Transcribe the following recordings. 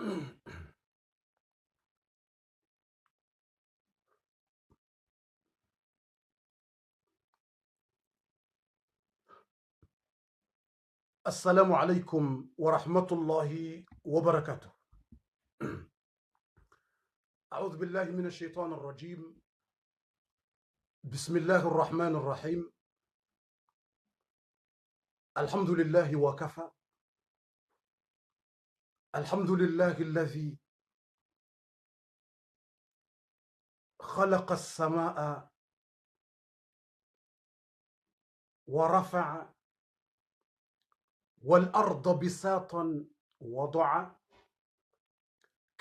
السلام عليكم ورحمة الله وبركاته. أعوذ بالله من الشيطان الرجيم. بسم الله الرحمن الرحيم. الحمد لله وكفى. الحمد لله الذي خلق السماء ورفع والأرض بساطا وضع،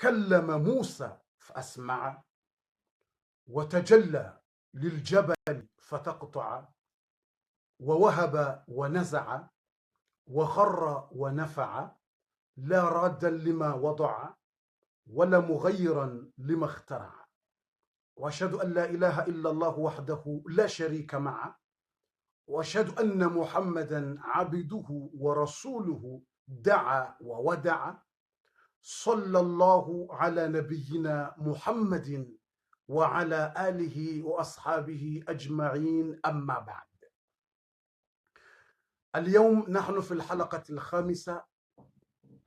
كلم موسى فأسمع، وتجلى للجبل فتقطع، ووهب ونزع، وخر ونفع، لا رادا لما وضع ولا مغيرا لما اخترع، وأشهد أن لا إله إلا الله وحده لا شريك معه، وأشهد أن محمدا عبده ورسوله دعا وودع، صلى الله على نبينا محمد وعلى آله وأصحابه أجمعين، أما بعد. اليوم نحن في الحلقة الخامسة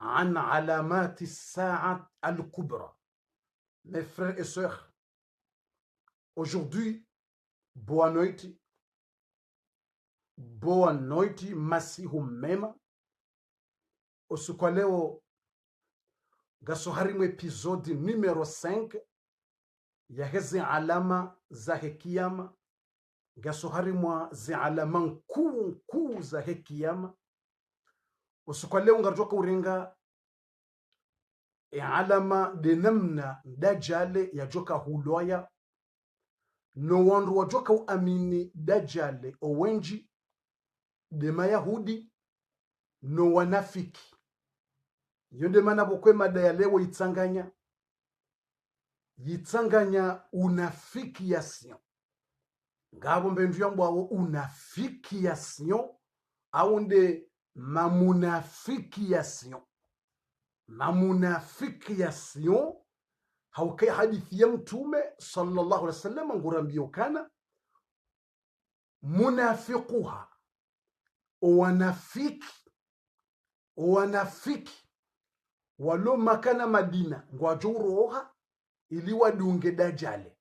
عن علامات الساعة الكبرى. Mes frères et sœurs, aujourd'hui, boa noite, masihu mema. Usiku leo gasoharimu episodi numero 5 ya hezi alama za hekiyama, gasoharimwa zi alama nkuu za hekiyama. Usiku leo ngarjoka urenga alama de namna dajale ya joka huloya no wandu wa joka uamini dajale owenji de mayahudi no wanafiki. Yonde mana bokwe mada ya leo yitsanganya unafiki ya sion. Ngabo mbendu yangu awo unafiki ya sion, awonde mamunafiki ya sion. Mamunafiki ya sion, haukai hadithi ya mtume sallallahu alaihi wasallam ngurambio kana munafiquha, wanafiki walo makana Madina ngwajuroha ili wadunge dajale.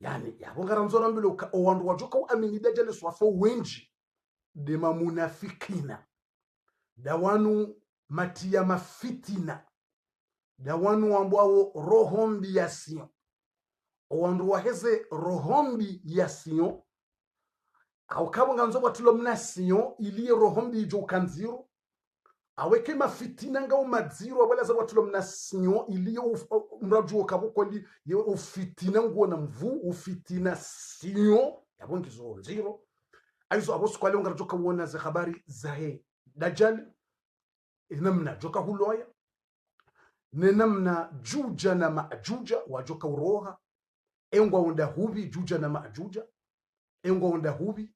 Yani yabo ngaramzora mbilo owandu wajoka uamini dajale swafo wenji de mamunafikina, dawanu matia mafitina, dawanu ambao rohombi ya sion. Owandu waheze rohombi ya sion, au kabo nganzo watulo mna sion ili rohombi jo kanziro, aweke mafitina ngao madziro wala za watulo mna sion ili mrajuo kaboko li ufitina nguo na mvu ufitina sion yabo ngizo nziro. Aizo abosu kwa leo ngarjoka uona za habari za he dajjal namna joka huloya ne namna juja na maajuja wajoka uroha engwa onda hubi juja na maajuja engwa onda hubi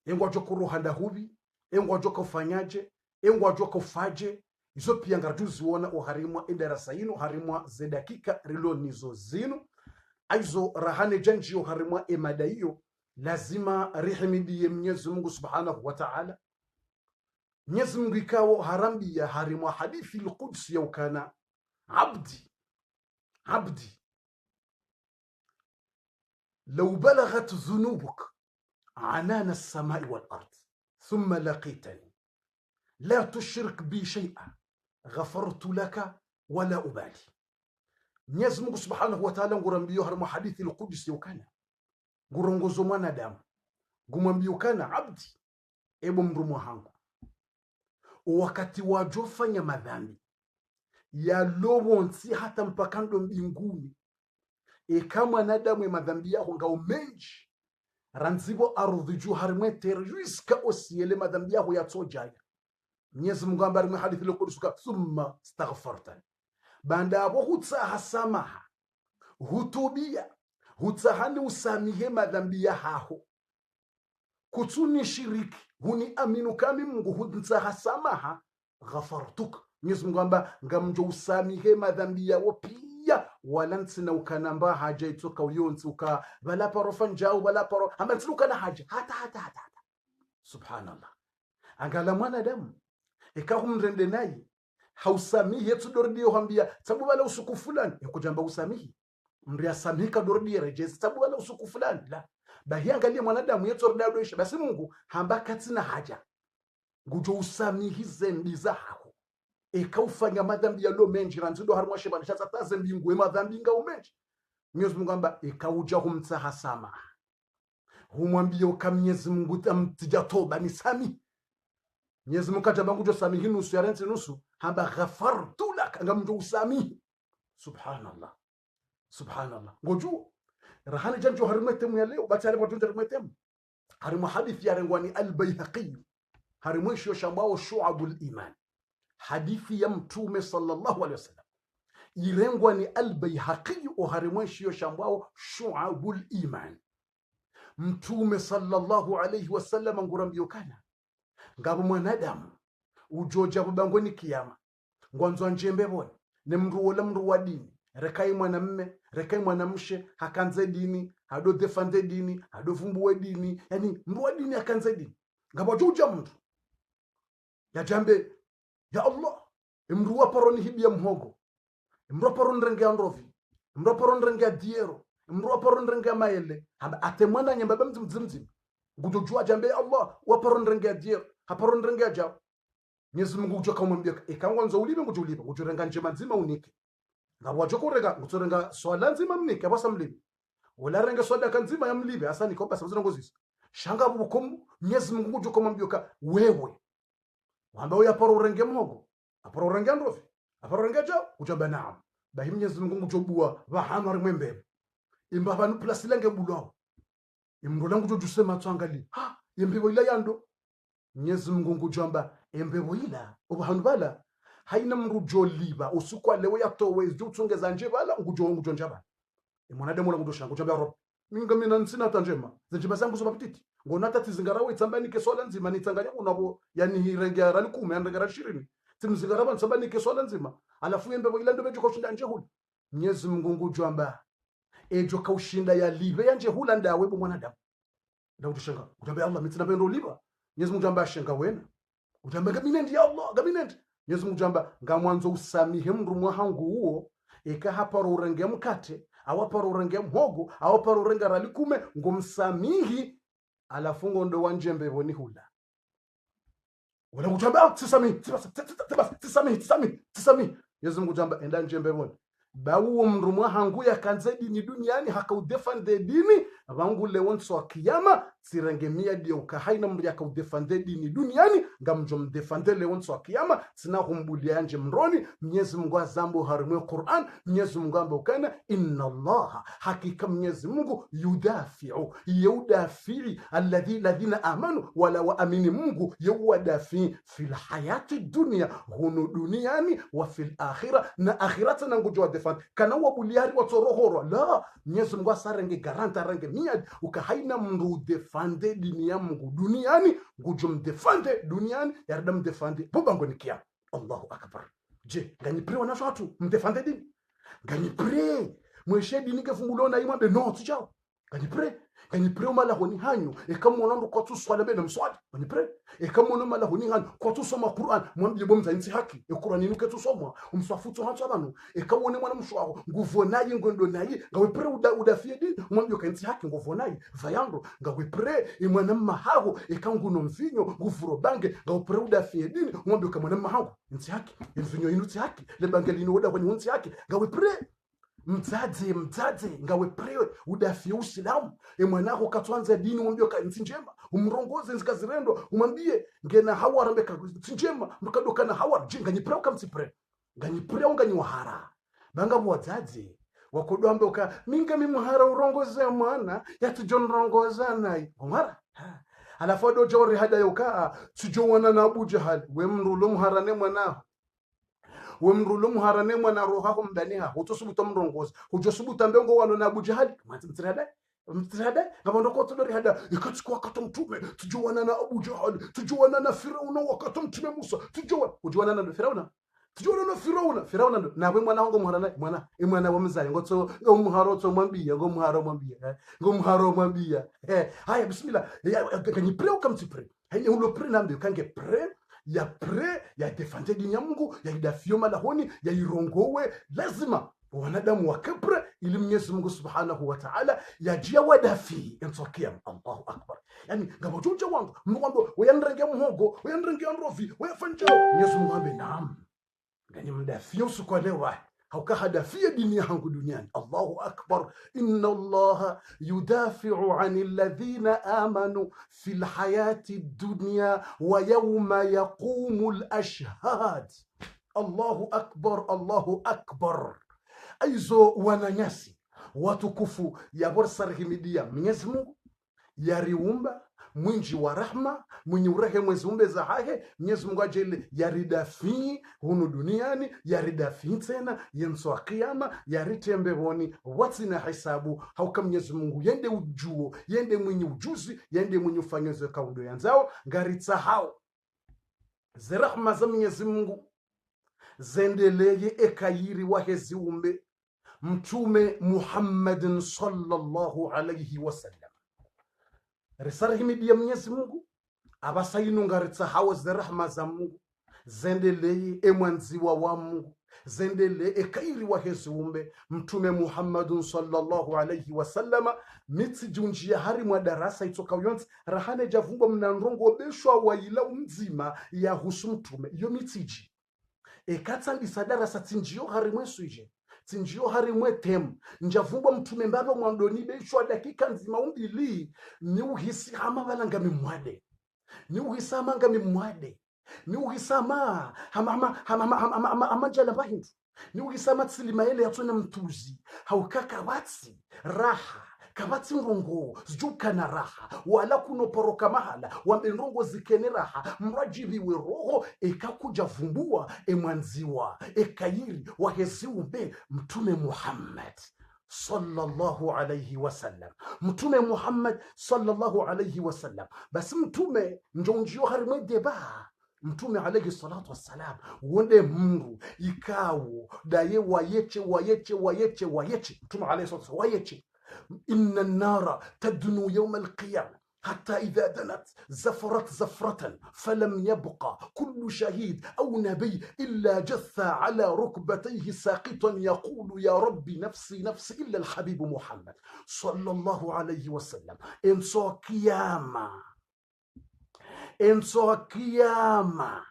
engwa joka uroha nda hubi engwa joka ufanyaje engwa joka ufaje. Izo pia ngarjuzi wona uharimwa indarasa ino harimwa ze dakika rilo nizo zinu. Aizo rahane janji uharimwa emada hiyo lazima rihimidi ya Mwenyezi Mungu Subhanahu wa Ta'ala. Mwenyezi Mungu ikawo harambi ya harimwa hadithi al-Qudsi ya ukana abdi لو بلغت ذنوبك عنان السماء والأرض ثم لقيتني لا تشرك بي شيئا غفرت لك ولا أبالي. Mwenyezi Mungu Subhanahu wa Ta'ala ngurambio harimwa hadithi al-Qudsi ya ukana ngurongozo mwanadamu gumwambio kana abdi ebo mrumu hangu wakati wajofanya madhambi ya lobonsi hata mpakando mbinguni kama nadamu ya madhambi yako ngao menji ranzibo ardhi juu harimwe terjuiska osiele madhambi yako ya tsojaya. Mwenyezi Mungu ambari mwa hadithi lokurusuka thumma astaghfartani, banda abo hutsaha samaha hutubia hutsahani usamihe madhambi ya haho kutsuni shiriki huni aminu kami Mungu hutsaha samaha ghafartuk Mwenyezi Mungu amba ngamjo usamihe madhambi yao pia wala ntsina ukanamba haja itoka uyonzi uka bala parofa njao bala paro amba ntsina ukana haja hata subhanallah. Angala mwanadamu ikahumrende naye hausamihi yetu dordio hambia sababu wala usuku fulani yakujamba usamihi mria samika dordio rejezi sababu wala usuku fulani la bahi. Angalia mwanadamu yetu dordio isha basi Mungu hamba katina haja ngujo usamihi zembi zako ikaufanya madhambi ya lo menji ranzido harumwa shebana shatsa tazembi ngwe madhambi nga umenji. Mwenyezi Mungu amba ikauja humtsaha sama humwambia ukamnyezi Mungu tamtija toba ni sami. Mwenyezi Mungu katamba ngujo samihi nusu ya renzi nusu hamba ghafartu lak ngamjo usamihi. Subhanallah subhanallah. Ngoju rahani janjo harimwetemu ya leo batari watunja harimwetemu harimu hadithi ya rengwani al-Bayhaqi harimwisho shambao shu'abul iman hadithi ya mtume sallallahu alaihi wasallam irengwani al-Bayhaqi o harimwisho shambao shu'abul iman. Mtume sallallahu alaihi wasallam ngurambio kana ngabo mwanadamu ujoja bubangoni kiyama ngwanzo njembe bona ne mndu wala mndu wa dini rekai mwanamme rekai mwanamshe hakanze dini hado defande dini hado fumbuwe dini yani mndu wa dini hakanze dini ngabo joja mndu ya jambe ya Allah mndu wa paroni hibia mhogo mndu wa paroni renge androvi mndu wa paroni renge diero mndu wa paroni renge maele haba atemwana nyamba mzimzim ngujua jambe ya Allah wa paroni renge diero haparoni renge jao. Mwenyezi Mungu ujoka umwambia ikangwanzo ulibe ngujulibe ngujurenga njema nzima unike ngabo wajokorega ngutorenga swala nzima mnike abasa mlibe wala renga swala kanzima ya mlibe asani ko basa mzina ngozisi shanga bukomu. Mwenyezi Mungu ujoka umwambia wewe wamba uya paro renge mhogo aparo renge ndofi aparo renge jao ujamba naam bahi. Mwenyezi Mungu ujobua bahana rimwembe imba banu plus lenge bulao imrola ngujusema twangali ha yembibo ila yando. Mwenyezi Mungu ujamba embebo ila obahanu bala haina mrujo liba usukwa lewe yatowe zutungeza nje bala ngujo njaba mwanadamu la ngudosha ngujamba rob minga mina nsina tanjema zinjima zangu zo mapititi ngona tati zingarawe tsambani ke sola nzima nitsanganya unabo yani hirengera rali 10 yandengera 20 timzingaraba tsambani ke sola nzima alafu embebo ila ndo bejo kushinda nje huli. Mwenyezi Mungu ngujamba ejo kaushinda ya libe yanje hula ndawe bo mwanadamu ndio utushanga ujamba Allah mitsina pendo liba. Mwenyezi Mungu jamba shenga wena ujamba gabinendi ya Allah gabinendi. Mwenyezi Mungu jamba ngamwanzo usamihe mndu mwahangu huo eka haparo urenge mkate awaparo urenge mhogo awaparo urenge ralikume ngumsamihi alafungo ndo wanjembe boni hula wala kujamba tisami. Mwenyezi Mungu jamba enda njembe boni bawo mndu mwahangu ya kanze dini duniani hakaudefande dini abangu lewonso wa kiyama sirengemia dio ukahaina mndu yakaudefande dini duniani ngamjo mdefande lewonso wa kiyama sina humbulia anje mroni. Mwenyezi Mungu azambo harimwe Qur'an. Mwenyezi Mungu amba ukana inna Allah hakika Mwenyezi Mungu yudafi alladhina amanu wala wa amini Mungu yudafi fil hayati dunya hunu duniani wa fil akhirah na akhirata na ngujo defend kana wabuliari watorohoro la. Mwenyezi Mungu asarenge garanta range miad ukahaina mndu defende dini ya Mungu duniani ngujo mdefende duniani yarda mdefende bobango nikia. Allahu akbar. Je ganyi pre wana watu mdefende dini ganyi pre mweshe dini ke fungulona imambe no tujao ganyi pre umala honi hanyu ekamona ndo kwa tu swala bena mswadi ganyi pre ekamona mala honi hanyu kwa tu soma Qur'an mwambie bomza insi haki Qur'an inuke tu soma umswafutu hatu abantu ekawone mwana mshwako nguvonaye ngondo naye ngawe pre udafie dini mwambie kansi haki nguvonaye vayando ngawe pre imwana mahago ekanguno mvinyo nguvuro bange ngawe pre udafie dini mwambie kamwana mahago insi haki mvinyo inuti haki le bangeli no oda kwenye insi haki ngawe pre mtadze ngawe prewe udafie usilamu mwanako katwanza dini mwambie kansi njema umrongoze nzikazirendo umwambie ngena hawa rambeka njema mkadoka na hawa jinga nyiprewe kamsipre nganyipre unganyi wahara banga bwadzadze wakodwambe uka minga mimuhara urongoze mwana yatujon rongoza nayi umara alafu dojo rihada yoka tujowana na Abu Jahal we mrulum harane mwana wemrulum harane mwana roha humbaniha utosubuta mrongoza ujosubuta mbengo wano na Abu Jahal mtrada ngabando ko tudori hada ikachukua katomtume tujuana na Abu Jahal tujuana na Firauna wakati mtume Musa tujuana na Firauna tijona no Firauna ndo nawe mwana wangu mwana wa mzali ngotso ngomuharo tso mwambia ngomuharo mwambia haya bismillah kanyi pre ukamtipre hanye ulo pre nambe kange pre ya defante dini ya Mungu ya idafio malahoni ya irongowe lazima wanadamu wakapre ili Mwenyezi Mungu Subhanahu wa Ta'ala yajia wadafi entokea. Allahu akbar. Yani ngabojuja wangu mwambo wayandrenge muhogo wayandrenge androfi wayafanja Mwenyezi Mungu ambe naam ngani mdafio usukolewa haukahadafia dini yangu duniani. Allahu akbar. Inna Allaha yudafi'u 'anil ladhina amanu fil hayati dunya wa yawma yaqumul ashhad. Allahu akbar, Allahu akbar. Aizo wananyasi watukufu ya borsa rahimidia Mwenyezi Mungu yariumba mwinji wa rahma mwenye urehe mwezi umbe za hahe Mwenyezi Mungu ajele yaridafi hunu duniani yaridafi tena yenso kiyama yaritembe honi wati na hisabu hauka Mwenyezi Mungu yende ujuo yende mwenye ujuzi yende mwenye ufanyoze kaudo yanzao ngaritsa hao zirahma za Mwenyezi Mungu zendeleye ekayiri wahezi umbe Mtume Muhammadin sallallahu alayhi wasallam. Risala himidi ya Mwenyezi Mungu abasainu ngaritsa hawa zirahma za Mungu zendeleye emwanziwa wa Mungu zendeleye ekayiri wahezi umbe Mtume Muhammadin sallallahu alayhi wasallam mitsi junjia hari mwa darasa itoka uyonzi rahane javumba mnandrongo beshwa waila umzima ya husu Mtume iyo mitsiji ekatsandisa darasa tinjiyo hari mwesuije tinjiyo hari mwetemu njavumba Mtume mbaba mwandoni beshwa dakika nzima umbili ni uhisi hama balanga mimwade ni uhisi amanga mimwade ni uhisi hama jala bahindu ni uhisi ama tsilima ele yatuna mtuzi haukaka watsi raha kabati nrongo zijuka na raha wala kunoporoka mahala wamenrongo zikene raha mrajibiwe roho ekakuja vumbua emwanziwa ekayiri waheziumbe Mtume Muhammad sallallahu alayhi wasallam. Mtume Muhammad sallallahu alayhi wasallam basi Mtume njonjio harimwe deba Mtume alayhi salatu wassalam wonde Mungu ikawo daye wayeche Mtume alayhi salatu wayeche إن النار تدنو يوم القيامة حتى إذا دنت زفرت زفرة فلم يبقى كل شهيد أو نبي إلا جثى على ركبتيه ساقطا يقول يا ربي نفسي نفسي إلا الحبيب محمد صلى الله عليه وسلم. إنسو كياما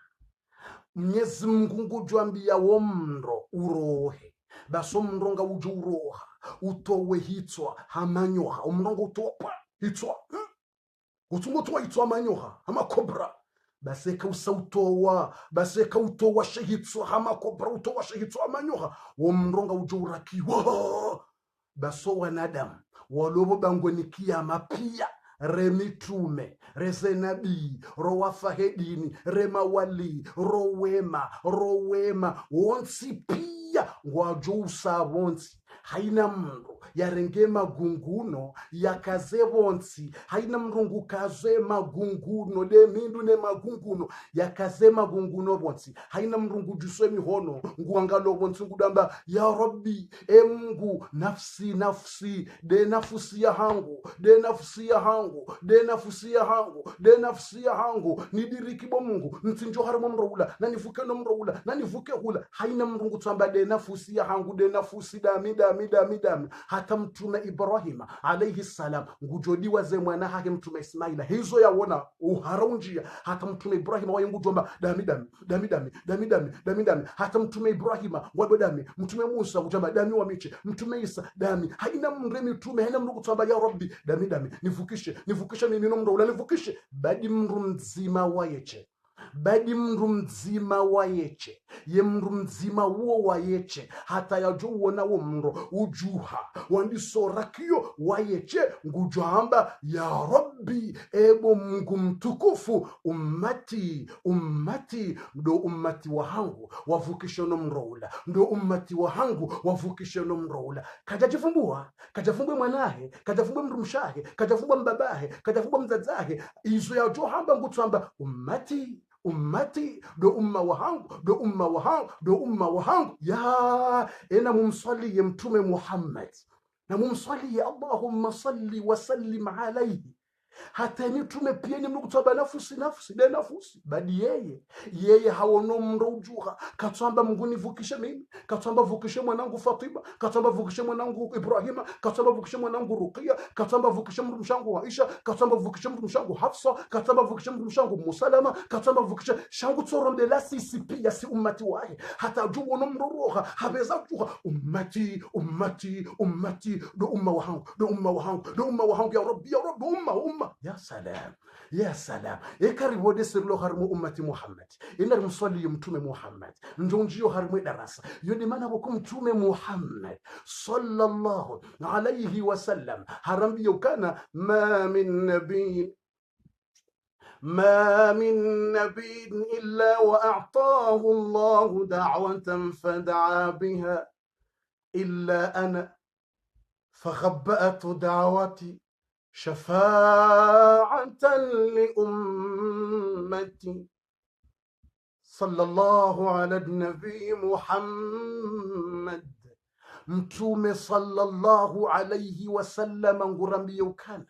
Mwenyezi Mungu juambia womro urohe baso mronga uju uroha utowe hitwa hamanyoha umronga utopa hitwa utungo towa hitwa hamanyoha hama kobra baseka utowa shehitwa hama kobra utowa shehitwa hamanyoha womronga uju urakiwa baso wanadamu walobo bangweni kiyama pia remitume resenabi rowafahedini remawali rowema wonsi pia ngwajusa wonsi haina mndu yarenge magunguno yakaze wonsi haina mrungu kaze magunguno de mindu ne magunguno yakaze magunguno wonsi haina mrungu juswe mihono nguangalo wonsi ngudamba ya Rabbi Mungu nafsi de nafsi ya hangu nidirikibo Mungu ntinjo harimo mroula na nifuke no mroula na nifuke hula haina mrungu tsamba de nafsi ya hangu de nafsi dami hata Mtume Ibrahim alayhi salam ngujodiwa ze mwana hake Mtume Ismaila hizo yaona uharunjia hata Mtume Ibrahim wayengujomba dami hata Mtume Ibrahim wabodami Mtume Musa kujamba dami wa miche Mtume Isa dami haina mremi Mtume haina mrungu tsamba ya Rabbi dami nivukishe mimi no mroula nivukishe badi mru mzima wayeche ye mru mzima uo wayeche hata yajuona wo mro ujuha wandisorakio wayeche ngujamba ya Rabbi rabbi ebo Mungu mtukufu ummati ndo ummati wahangu wavukishe no mroula ndo ummati wahangu wavukishe no mroula kajafumbwe mwanahe kajafumbwe mrumshahe kajafumbwe mbabahe kajafumbwe mzazahe izo ya johamba ngutwamba ummati ndo umma wahangu ya ena mumsaliye mtume Muhammad na mumsaliye Allahumma salli wa sallim alayhi hata ni tume pia ni mkutaba nafsi de nafsi badi yeye hawono mrojuha katamba Mungu nivukishe mimi katamba vukishe mwanangu Fatima katamba vukishe mwanangu Ibrahima katamba vukishe mwanangu Ruqayya katamba vukishe mshangu Aisha katamba vukishe mshangu Hafsa katamba vukishe mshangu Musalama katamba vukishe shangu tsorombe la sisi pia si ummati wahe hata juwo no mroruha habeza juha ummati do umma wahangu ya rabbi umma ya salam ekaribu desirlo harmu ummati Muhammad inar mswali mtume Muhammad njonjio harmu darasa yodi mana bokum mtume Muhammad sallallahu alayhi wasallam harambi yukana ma min nabiy illa wa a'tahu Allah da'watan fad'a biha illa ana فخبأت دعوتي شفاعة لأمتي صلى الله على النبي محمد mtume sallallahu alayhi wasallam ngurambiyo kana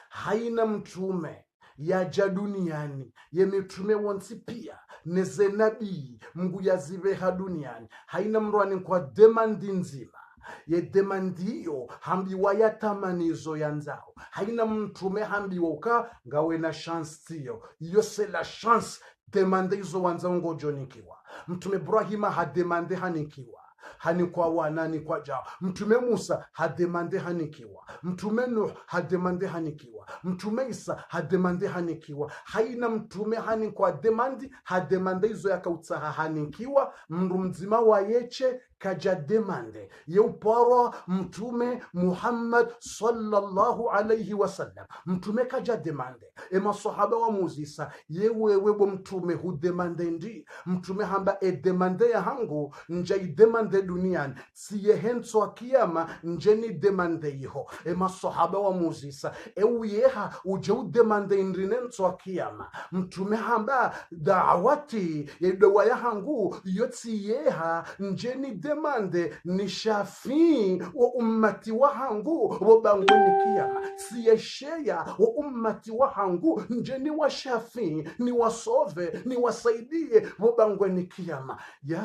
haina mtume yaja duniani yemitume wonsi pia neze nabii Mungu yazibeha duniani haina mrwani kwa demandi nzima ye demandiyo hambiwa ya tamanizo yanzao haina mtume hambiwa uka ngawe na chance tiyo yose la chance demande izo wanzao ngojonikiwa mtume Ibrahima hademande hanikiwa hanikwa wanani kwa jao mtume Musa hademande hanikiwa mtume Nuh hademande hanikiwa mtume Isa hademande hanikiwa haina mtume hanikwa demandi hademande izo yakautsaha hanikiwa mndu mzima wa yeche kaja demande yeuporo mtume Muhammad sallallahu alayhi wasallam mtume kaja demande ema sahaba wa muzisa yewewe mtume hudemande ndi mtume hamba demande ya hangu nja demande duniani siye henso akiyama njeni demande iho ema sahaba wa muzisa ewiyeha uje udemande ndrinenso akiyama mtume hamba da'wati yedowa ya hangu yotsi yeha njeni demande ni shafi wa ummati wahangu wabangweni kiyama siyesheya wa ummati wahangu njeni wa shafi ni wasove ni wasaidie wabangweni kiyama ya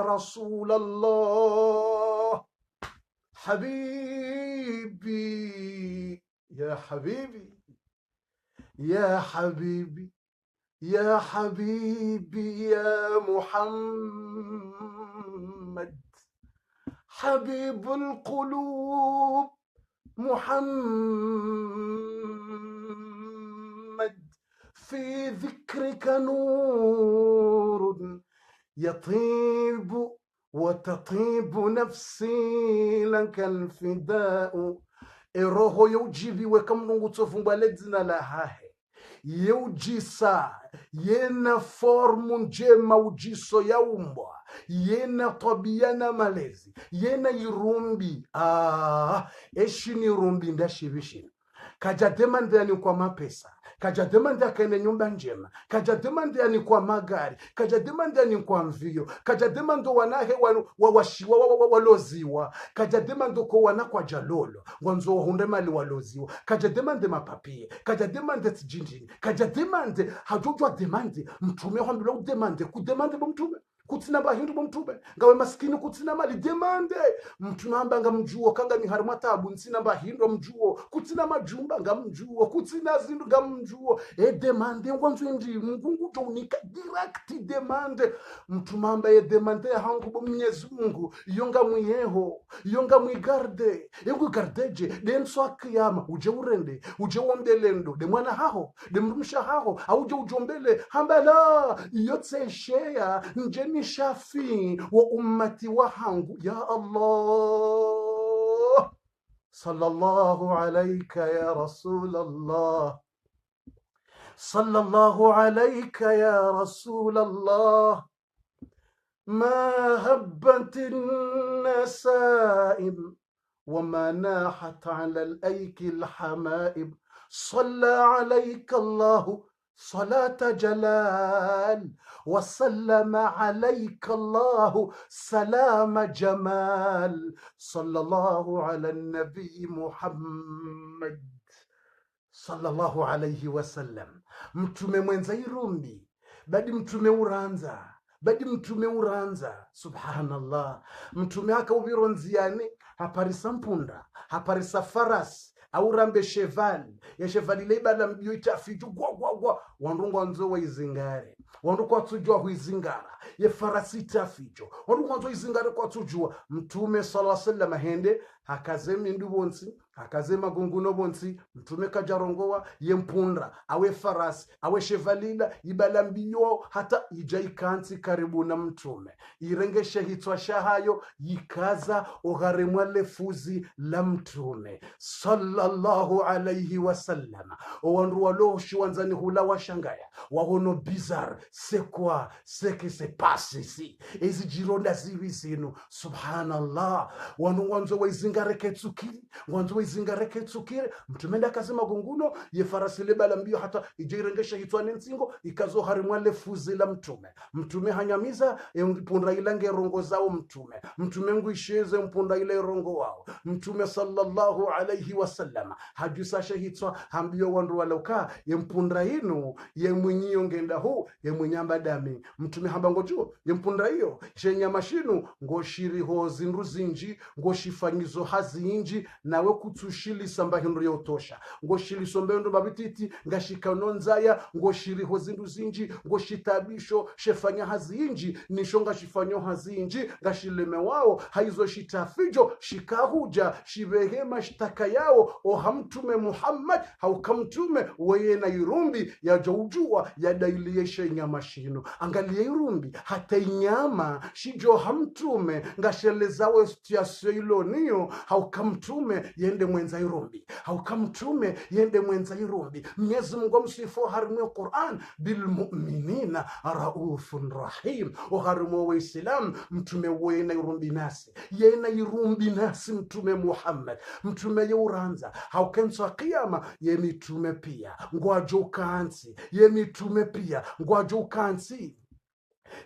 Rasulallah habibi ya habibi ya habibi يا حبيبي يا محمد حبيب القلوب محمد في ذكرك نور يطيب وتطيب نفسي لك الفداء إروه يوجيبي وكم نغتفوا بلدنا لهاهي yeujisa yena formu njema ujiso ya umbwa yena tabia na malezi yena irumbi eshi ni rumbi ndashibishina kaja demande yani kwa mapesa kaja demande akaende nyumba njema kaja demande yani kwa magari kaja demande yani kwa mvio kaja demande wanahe waloziwa kaja demande ko wana kwa jalolo ngonzo hunde mali waloziwa kaja demande mapapie kaja demande tijinjini kaja demande hajujwa demande mtume hambilo demande kudemande bomtume kutsina bahindu bomtume ngawe maskini kutsina mali demande mtume hamba ngamjuo kanga ni harima tabu nsina bahindu mjuo kutsina majumba ngamjuo kutsina zindu ngamjuo demande ngwanzo ndi Mungu to unika direct demande mtume hamba demande hangu bo Mwenyezi Mungu yonga mwiyeho yonga mwigarde yengu gardeje denso akiyama uje urende uje wondelendo de mwana haho de mrumsha haho auje ujombele hamba la yotse shea njeni shafi wa ummati wahangu ya Allah صلى الله عليك يا رسول الله، صلى الله عليك يا رسول الله. ما هبت النسائم وما ناحت على الأيك الحمائم، صلى عليك الله صلاة جلال، وسلم عليك الله سلام جمال. صلى الله على النبي محمد صلى الله عليه wasallam. Mtume mwenza irumbi badi mtume uranza subhanallah. Mtume akauvironziani haparisa mpunda haparisa farasi aurambe chevali ya chevali leibala mbio itafitu gwa wandungwa nzo wa izingare wandu kwa tujua huizingara ye farasi itaficho wandu kwa nzo izingare kwa tujua. Mtume sallallahu alaihi wasallam hende hakazemi ndu bonsi hakazema gunguno bonsi. Mtume kajarongowa ye mpunda awe farasi awe chevalila ibala mbio hata ijaikanti karibu na mtume irengeshe hitwa shahayo yikaza ogharemwa lefuzi la mtume sallallahu alayhi wasallam. Wandu waloshi wanzani hula washangaya wahono bizarre c'est quoi ce qui se passe ici ezi jironda zivi zinu subhanallah. Wandu wanzo waizingareke tsukiri wanzo waizingareke tsukiri. Mtume ndakasema gunguno ye farasi lebala mbio hata ijirengeshe hitwa nsingo ikazo harimwa lefuzi la mtume. Mtume hanyamiza mpunda ilange rongo zao mtume nguisheze mpunda ile rongo wao. Mtume sallallahu alayhi wasallam hajusashe hitwa hambio wandu walauka ye mpunda inu ye mwenyiyo ngenda hu ye mwenyamba dami. Mtume hambango juo ye mpunda iyo shenya mashinu ngoshiri ho zindu zinji ngoshifanyizo hazi inji nawe kutushili samba hindu ya utosha ngoshili sombendo babititi ngashika nonzaya ngoshiri ho zindu zinji ngoshitabisho shefanya hazi inji nishonga shifanyo hazi inji ngashileme wao haizo shitafijo shikahuja shibehema shtaka yao ohamtume Muhammad haukamtume weye na irumbi ya joujua ya dailiyeshe nyama shino. Angalia irumbi hata inyama shijo hamtume ngashelezawe stiasyo iloniyo haukamtume yende mwenza irumbi haukamtume yende mwenza irumbi. Mwenyezi Mungu msifo harimwe Qur'an bil mu'minina raufun rahim. Oharimwe wa Islam mtume weye na irumbi nasi yena irumbi nasi mtume Muhammad mtume ye uranza haukenso kiyama ye mitume pia ngwajo kansi ye mitume pia ngwajo kansi.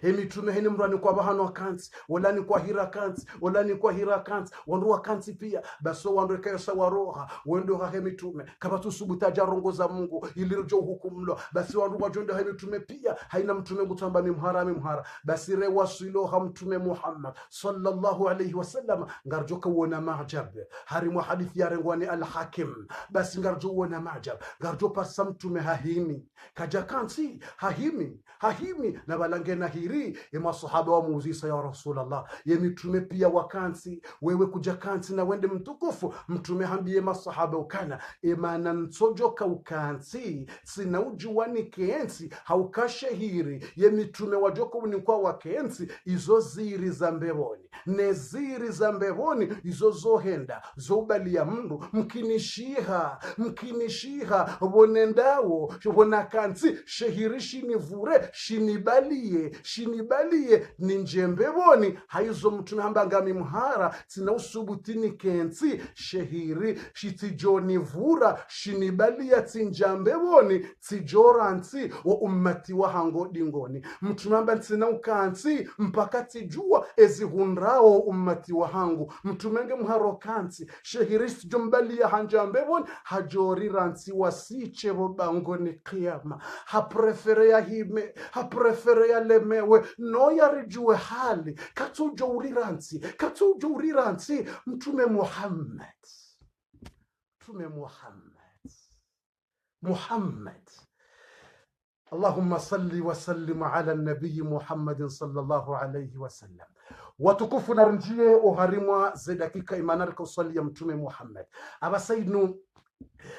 Mitume hene mrani kwa bahano kansi wala ni kwa hira kansi wala ni kwa hira kansi wandu wa kansi pia baso wandu kayasa waroha wendo ha mitume kabatu subuta jarongo za Mungu ilirjo hukumlo basi wandu wajonde ha mitume pia haina mtume gutamba mimhara basi re wasilo ha mtume Muhammad sallallahu alayhi wasallam ngarjo kawona majab harimu hadithi ya rengwani al-Hakim basi ngarjo wona majab ngarjo pasa mtume hahimi kaja kansi hahimi na balangena hiri ema sahaba wa muuzisa ya Rasulullah ye mitume pia wakansi wewe kuja kansi na wende mtukufu. Mtume hambie masahaba ukana emana nsojoka ukansi sina ujuwani kensi haukashehiri ye mitume wajoko unikwa wakensi izo ziri za mbevoni neziri za mbevoni izo zohenda zobali ya mndu mkinishiha wonendawo wona kansi shehiri shinivure shinibalie ninjembevoni haizo mtume hambanga mimhara sina usubutini kensi shehiri shitijoni vura shinibalia tinjambevoni tijoransi wa ummati wa hango dingoni. Mtume hamba sina ukansi mpaka tijua ezihundrao ummati wa hangu. Mtume nge mharo kansi shehiri sijombalia hanjambevoni hajori ransi wasiche bangoni kiyama haprefere ya hime haprefere ya lemewe no yarijue hali katujo uriransi mtume Muhammad. Allahumma salli wa sallim ala nabii Muhammadin sallallahu alayhi wasallam. Watukufu narinjie oharimwa ze dakika imanarika usali ya mtume Muhammad abasaidnu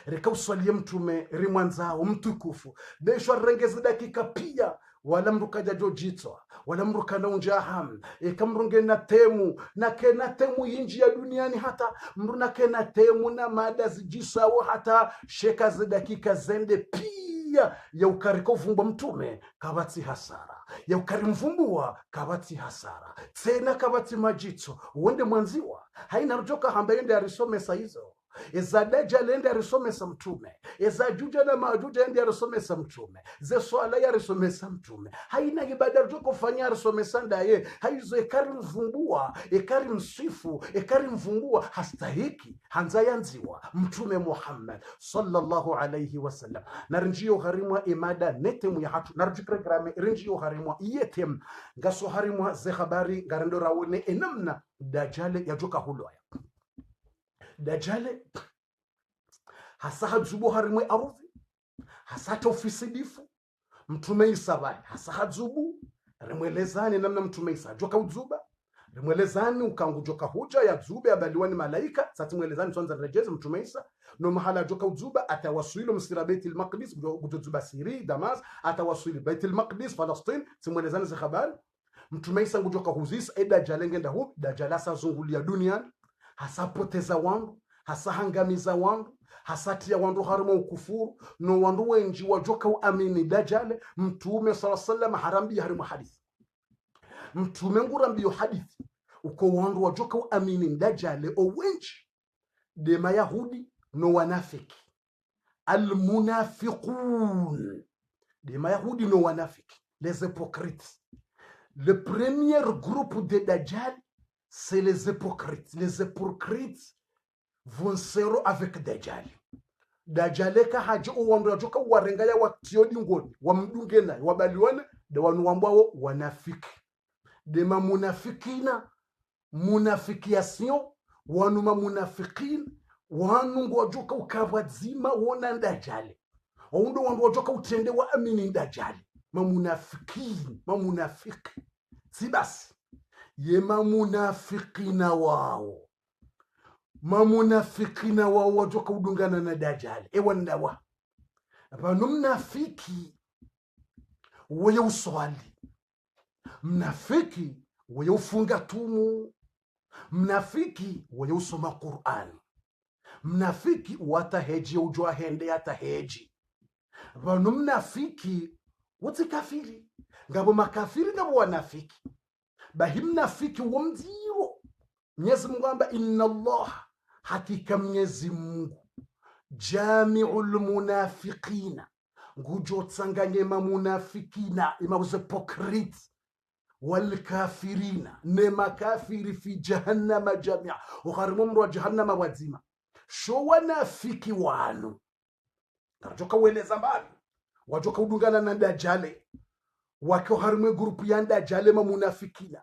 reka usali ya mtume rimwanzao mtukufu beshwa rengeze dakika pia wala mndu kaja jojitwa wala mndu kana unjaham ikamrunge na temu na kena temu yinji ya duniani hata mndu na kena temu na mada zijisawo hata sheka za dakika zende pia ya ukariko vumbwa mtume kabati hasara ya ukarimvumbua kabati hasara tena kabati majitso uende mwanziwa haina rujoka hamba yende arisomesa hizo eza dajjal ende arisomesa mtume eza juja na majuja ende arisomesa mtume ze swala ya arisomesa mtume haina ibada rujoko fanya arisomesa ndaye haizo ekari mvumbua ekari msifu ekari mvumbua hastahiki hanza yanziwa mtume Muhammad sallallahu alayhi wasallam narinjiyo harimwa imada netemu ya hatu narujikregrame rinjiyo harimwa iyetem ngaso harimwa ze habari ngarendo rawone enamna dajjal yajoka hulwaya dajjal hasa hadzubu harimwe arudhi hasa tofisidifu mtume Isa bai hasa hadzubu rimwelezani namna mtume Isa joka udzuba rimwelezani ukangujoka huja ya dzube abaliwani malaika sati mwelezani tuanza rejezi mtume Isa no mahala joka udzuba atawaswilo msira Baitul Maqdis gudzuba Siri Damas atawaswilo Baitul Maqdis Palestine simwelezani za habari mtume Isa ngujoka huzisa dajjal ngenda hu dajjal asa zungulia duniani hasa poteza wandu hasa hangamiza wandu hasatia wandu harimo ukufuru no wandu wenji wajoka uamini dajjal mtume sallam harambi harimo hadithi mtume ngurambi hadithi uko wandu wajoka uamini dajjal o wenji de mayahudi no wanafiki almunafiqun de mayahudi no wanafiki les hypocrites le premier groupe de dajjal c'est les hypocrites. Les hypocrites vont serrer avec Dajjal. Dajjal ka haji uwandu yajoka warenga ya watiodi ngoni wamdungena wabaliwana de wanu ambao wanafiki de mamunafikina munafikiation wanu mamunafikin wanu ngojoka ukavadzima wona Dajjal oundo wandu wajoka utende wa amini Dajjal mamunafikin mamunafiki sibasi ye mamunafikina wao wajoka udungana na dajjal ewandawa abanu mnafiki weye uswali mnafiki weye ufunga tumu mnafiki weye usoma Qur'an mnafiki wataheji ujwa hende ataheji abanu mnafiki wote kafiri ngabo makafiri ngabo wanafiki bahimnafiki wamziro Mwenyezi Mungu amba inna Allah hakika Mwenyezi Mungu jami'ul munafiqina ngujotsanganye mamunafikina imauzepokrite wal kafirina ne makafiri fi jahannama jami'a ukharimu mru wa jahannama wazima sho wanafiki wanu najoka weleza mbali wajoka udungana na dajjal wako harimwe grupu ya dajjal mamunafikina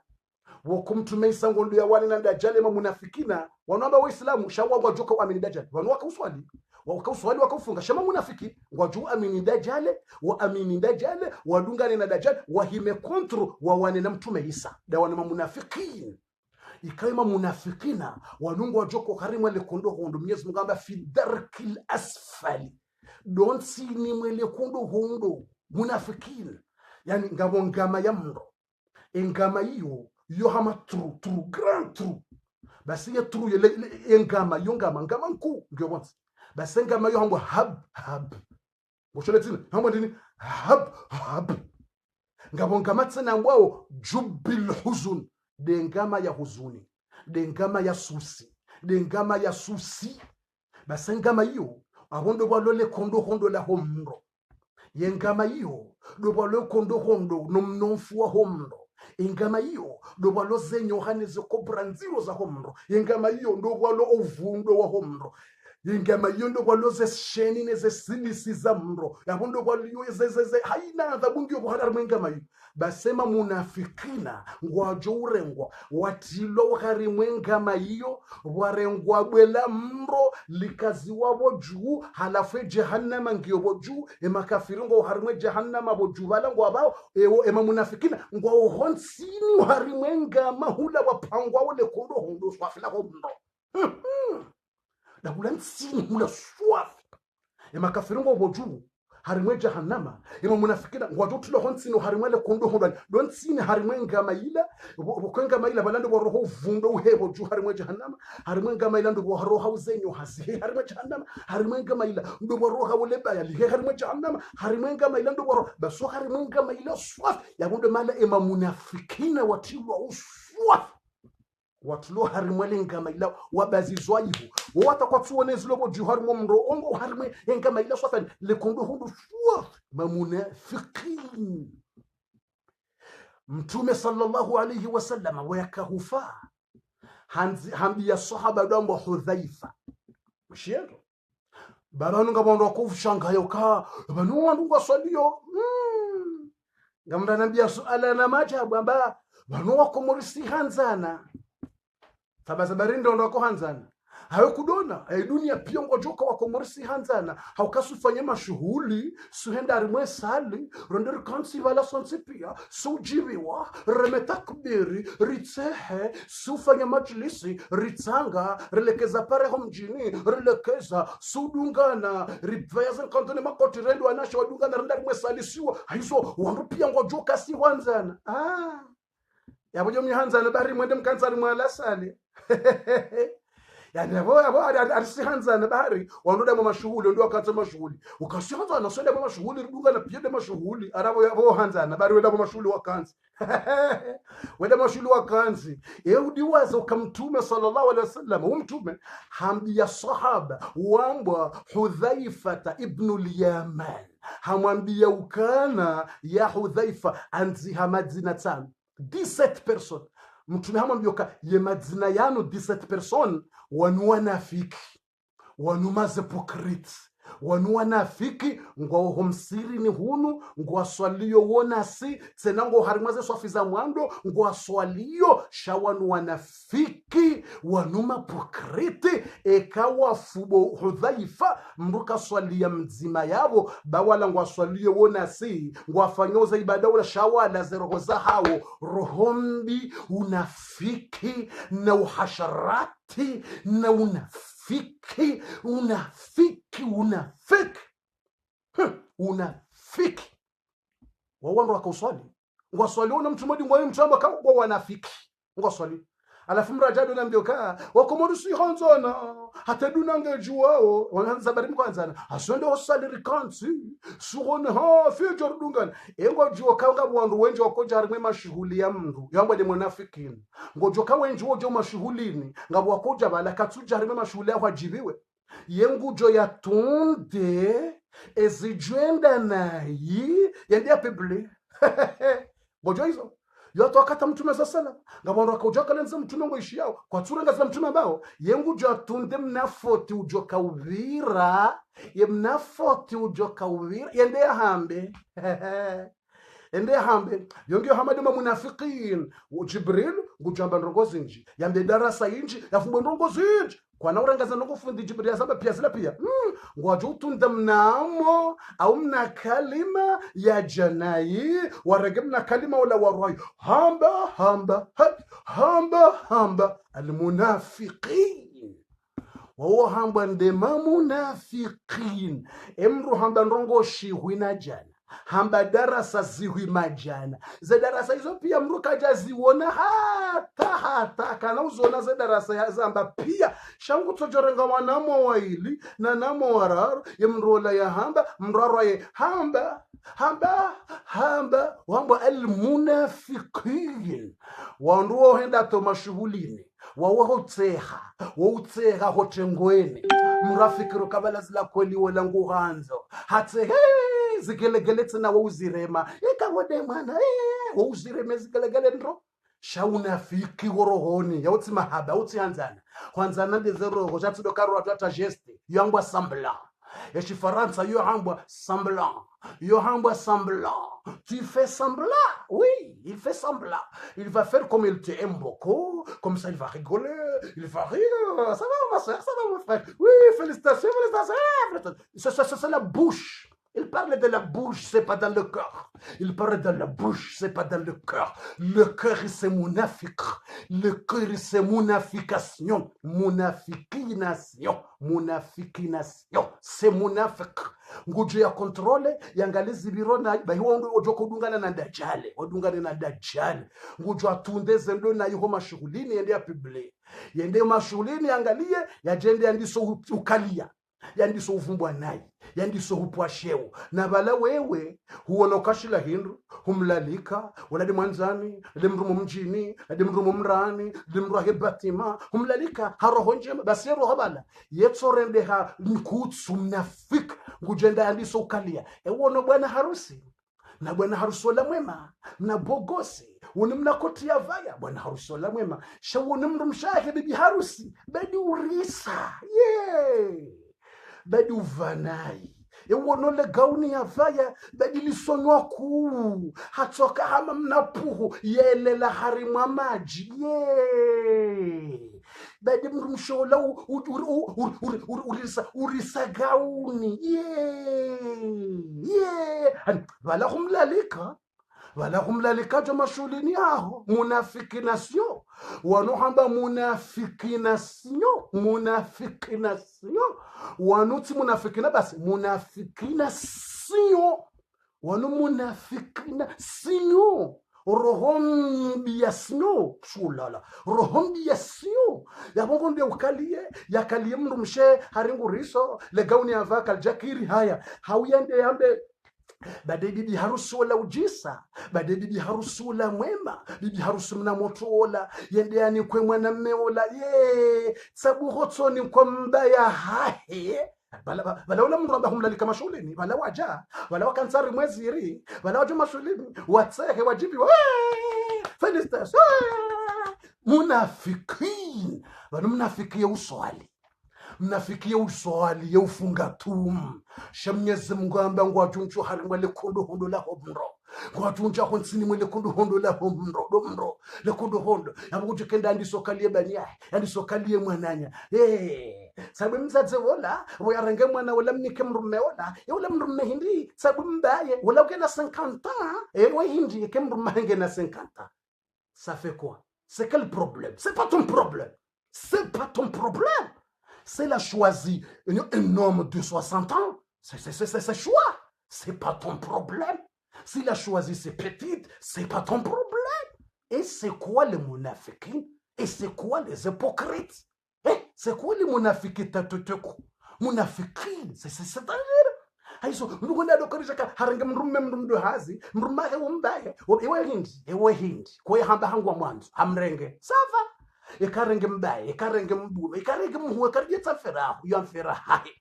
wakumtume Isa ngondo ya wale na dajjal mamunafikina wanaomba waislamu shawa wajoka amini dajjal wanu wakauswali wakaufunga shama munafiki waju amini dajjal wa amini dajjal wadungane na dajjal wahime kontro wa wane na mtume Isa da wane mamunafikin ikaima munafikina wanungu wajoko harimwe le kondo hondo Mwenyezi Mungu amba fi darkil asfali don't see ni mwele kondo hondo munafikin yani ngama ya mro engama hiyo yo hama true grand true basi ya true ye engama yo ngama nku ndio bonsi basi ngama yo hambo hab ngosholetina hambo ndini hab ngama tsena ngwao jubil huzun de ngama ya huzuni de ngama ya susi basi ngama hiyo abondo balole kondo hondo la homro yengama hiyo dobalo kondo hondo nomnonfua homro ingama hiyo dobalo zenyo haneze kobranziro za homro yengama hiyo dobalo ovundo wa homro yengama hiyo dobalo ze sheni neze silisi za mro yabondo balo zezeze haina adhabungi obuhadar mengama hiyo basema munafikina ngwajo urengwa watilo harimwe ngama hiyo warengwa bwela mro likazi wabo juu halafu jahannama ngiyo boju emakafiri ngo harimwe jahannama boju bala ngo abao ewo munafikina ngo honsini harimwe ngama hula wapangwa ole kondo hondo swafila ko mro la bulan sini hula swafi emakafiri ngo boju harimwe jahannama ima munafikira ngwajo tulo honsino harimwe le kondo hodan don sine harimwe ngamaila bokwenga maila balando boroho vundo uhebo ju harimwe jahannama harimwe ngamaila ndo boroho uzenyo hasi harimwe jahannama harimwe ngamaila ndo boroho ulebaya li harimwe jahannama harimwe ngamaila ndo boroho baso harimwe ngamaila swaf yabundo mala ima munafikina watilwa uswaf watlo harimwe ngamaila wabazizwa yivo wata tuone zilobo ju harimwe mro ongo harimwe ngamaila swaf le kondo hondo swaf mamunafikin Mtume sallallahu alayhi wasallam wayakahufa hambia sahaba dambo Hudhaifa mshiendo baranu ngabondo kufshangayo ka banu wandu wasaliyo ngamda nambia suala na majabu amba banu wakomorisi hanzana tabazabarindo ndo ko hanzana hayo kudona dunia pia ngojoka wakomorisi hanzana haukasufanya mashuhuli suhenda rimwe sali ronder kansi wala sonse pia sujibiwa remetakbiri ritsehe sufanya majlisi ritsanga relekeza pareho mjini relekeza sudungana ripveza kantone makoti rendo anasha wadungana renda rimwe sali siwa hizo wandu pia ngojoka si hanzana yabojo mhanzana bari mwende mkansari mwala sali yani abo arisihanzana bahari wanoda mama shughuli ndio akata mashughuli ukasihanza na swenda mama shughuli rudunga na pia mama shughuli arabo yabo hanzana bari wenda mama shughuli wakanzi wenda mama shughuli wakanzi yehudi wazo kamtume sallallahu alaihi wasallam umtume hambia sahaba wambwa Hudhaifa ibn al-Yaman hamwambia ukana ya Hudhaifa anzi hamadzina tano 17 personnes mtume hamwambia ye madzina yano 17 personnes wanu wanafiki wanu mazepokriti wanu wanafiki ngwa homsiri ni hunu ngwa swaliyo wonasi tena ngwa harimwaze swafiza mwando ngwa swaliyo shawanu wanafiki wanu mapokriti ekawa fubo Hudhaifa mruka swalia mzima yabo bawala ngwa swaliyo wonasi ngwa fanyoza ibada wala shawala zeroho za hao rohombi unafiki na uhasharati na unafiki wawando wakauswali ngwaswali ona mtumodi ngwa mtamba kwa wanafiki ngwaswali alafu mrajado na mbioka wakomodu si hanzana hata dunanga juwao wanaanza bari mkwanzana aswende osali rikansi suone ha future dungan engwa juwa kanga bwandu wenje wakoja harimwe mashughuli ya mndu yamba de munafikini ngojoka wenje wojo mashughulini ngabo wakoja bala katsuja harimwe mashughuli ya wajibiwe yengujo ya tunde ezijwenda nayi yandia pebli ngojo hizo yoto akata mtume sallallahu ngabondo akaujaka lenza mtume ngoishi yao kwa tsura ngaza mtume bao yengujo atunde mnafoti ujoka uvira ye mnafoti ujoka uvira yende hambe ende hambe yongio hamadema munafiqin Jibril ngujamba ndongozi nji yambe darasa inji yafumbo ndongozi inji kwa naurangaza nokufundi Jibril yasaba pia zila pia ngwajo utunda mnamo au mna kalima ya janai warege mna kalima wala warwayo hamba almunafiqin wawo hamba ndema munafiqin emru hamba ndongo shihwina jana hamba darasa zihui majana ze darasa hizo pia mruka jaziona hata kana uzona ze darasa ya zamba pia shangu tojorenga wanamo waili na namo wararo ye mrola ya hamba mraro ye hamba wamba almunafiqin wanduo henda to mashughulini wawahotseha hotengweni mrafikiru kabala zila kweli wala nguhanzo hatse zigelegele tsena wuzirema ekawode mwana wuzireme zigelegele ndro shaunafiki worohoni yauti mahaba uti hanzana kwanzana ndezero jatsudo karo atata geste yangwa semblant yeshi faransa yo hambwa semblant tu fais semblant oui il fait semblant il va faire comme il te aime beaucoup comme ça il va rigoler il va rire ça va ma soeur ça va mon frère oui félicitations c'est la bouche Il parle de la bouche, c'est pas dans le cœur. Il parle de la bouche, c'est pas dans le cœur. Le cœur, c'est munafik. Le cœur, c'est munafication. Munafikination. Munafikination. C'est munafik. Nguju ya kontrole, yangalizi birona, bahiwa ojo kudungana na dajale. Odungane na dajale. Nguju atundeze ndo na yuho mashughulini, yende ya pibli. Yende mashughulini, yangalie, ya jende yandiso ukalia. Yandiso uvumbwa naye. Yandiso hupwasheo na bala wewe huona ukashila hindu humlalika wala di mwanzani di mrumu mjini di mrumu mrani di mrumu hebatima humlalika haroho njema basi roho bala yetsorende ha nkutsu mnafik ngujenda yandiso ukalia ewono bwana harusi na bwana harusi wala mwema na bogosi woni mnakotia vaya bwana harusi wala mwema shawoni mrumshahe bibi harusi bedi urisa badi uvanai ewono le gauni ya vaya badi lisonwa ku hatoka hama mnapuhu yelela harimwa maji badi mrumshola urisa gauni wala humlalika jo mashulini aho munafikinasyon wanohamba munafikinasyon wanuti munafikina basi munafikinasyon wanu munafikinasyon rohom biyasyo shulala rohom biyasyo yabongo ndio yakalie mrumshe haringu riso le gauni ava kaljakiri haya hauyende yambe bade bibi harusi wala ujisa bade bibi harusi wala mwema bibi harusi mna motola yende yani kwe mwana meola sabu hotsoni kwa mbaya hahe bala wala mndu amba humlalika mashuleni bala waja bala wakansari mweziri bala waju mashuleni watsehe wajibi felicitas munafikin bana mnafikia uswali mnafikia uswali ya ufungatum shamnyezi mngamba ngwajunchu harimwa lekondo hondo la homro ngwajuncha honsini mwe lekondo hondo la homro lekondo hondo yabuju kenda andisokalie banya andisokalie mwananya sabu mzaze wala woyarange mwana wala mnike mrume wala wala mrume hindi sabu mbaye wala ukena 50 we hindi ke mrume hange na 50 ça fait quoi c'est quel problème c'est pas ton problème c'est la choisi un homme de 60 ans. C'est choix. C'est pas ton problème. S'il a choisi ses petites, c'est pas ton problème. Et c'est quoi les munafikin? Et c'est quoi les hypocrites? C'est quoi les munafikin? Munafikin, c'est dangereux. Aiso ngunda dokorisha ka haranga mrume hazi mrumahe umbaye ewe hindi kwe hamba hangwa mwanzo hamrenge sava ekarenge mbaye ekarenge mbuno ekarenge muhu ekarenge tsafera yamfera hai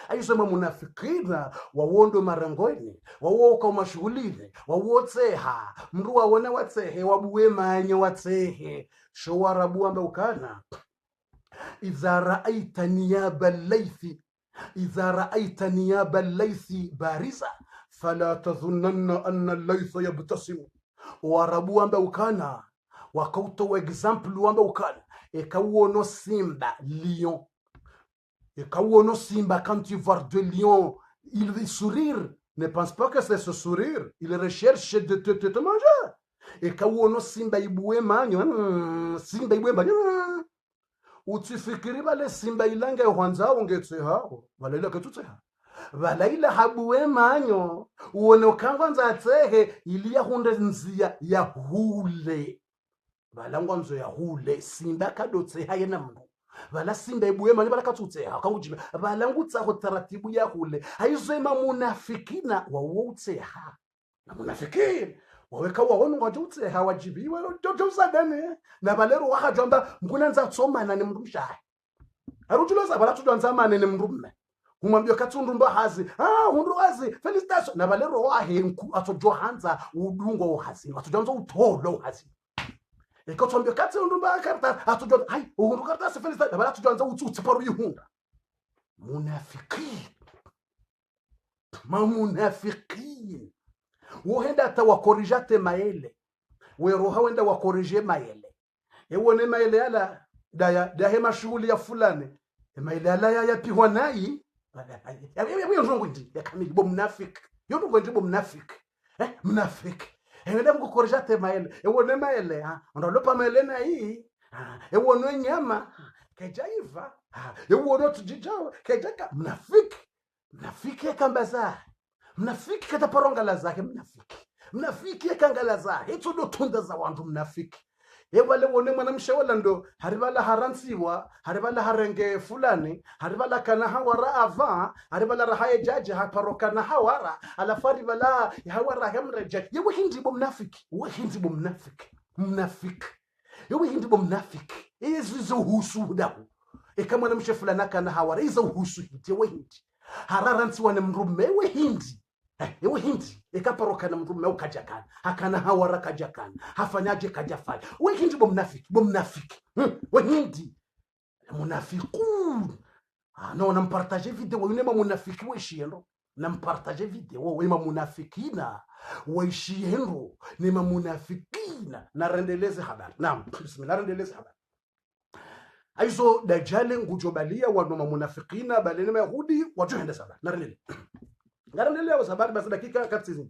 ayisema munafikina wawondo marangoni wawoka mashughulini wawotseha mru wawona watsehe wabuwe manye watsehe showarabu amba ukana idha ra'aita niyaba laythi bariza fala tadhunanna anna laytha yabtasimu warabu amba ukana wakauto example wamba ukana ekawuono simba lion ekawuono simba quand tu vois de lion il sourire ne pense pas que c'est ce sourire il recherche de te manger ekawuono simba ibuwe manyo simba ibuwe manyo utifikiri bale simba ilanga yohanza ongetse hao balaila ketutseha balaila habuwe manyo uone kangwanza atsehe ilia hunde nzia ya hule balangwa nzo ya hule simba kadotse hayena mndu bala simba ibuye manje bala katutse akangujiba balangutsa ho taratibu ya hule hayizema munafikina wawutse ha na munafikini waweka waona ngajutse hawajibiwa dodo sadane na balero wakajamba mkunanza tsomana ni mndumshaye arujuloza bala tudwanza mane ni mndumme kumwambia katundumba hazi hundu hazi felicitation na balero wahenku atojohanza udungo hazi atojanza utolo hazi ekotombyo katse undumba karta atujo hai undu karta se felisa bala tujanza utsi paru yihunda munafiqin wohenda ta wakorijate maele weroha wenda wakorije maele ewone maele ala daya hema shughuli ya fulani maele ala ya pihwanai Yabuye ndongo ndi yakamili bo mnafiki. Yo ndongo ndi bo mnafiki. Mnafiki. Ngenda mkukoresha tema ile. Ewone maele ha. Ndolopa maele na hii. Ewone nyama. Kejaiva. Ewone tujijao. Kejaka mnafiki. Mnafiki kambaza. Mnafiki kataparonga la zake mnafiki. Mnafiki kangala zake. Hizo ndo tunda za wantu mnafiki. Wale wone mwanamshawala ndo haribala haransiwa haribala harenge fulani haribala kana hawara ava haribala rahaye jaji haparoka na hawara alafari bala hawara hamreja yewe hindi bo mnafiki we hindi bo mnafiki mnafiki yewe hindi bo mnafiki izo husuda kama mwanamshe fulani kana hawara izo husu hindi we hindi hararansiwa ne mrume we hindi ewe hindi ekaparoka na mrume ukajakana hakana hawara kajakana hafanyaje kajafanya we hindi bo mnafiki we hindi munafiku no nampartager video unema munafiki we shiendo nampartager video we munafikina we shiendo ni munafikina na rendeleze habari naam bismillah rendeleze habari aizo dajale ngujobalia wanoma munafikina balene mayahudi wajohenda sabari na rendele Garandele wa sabari basi dakika 4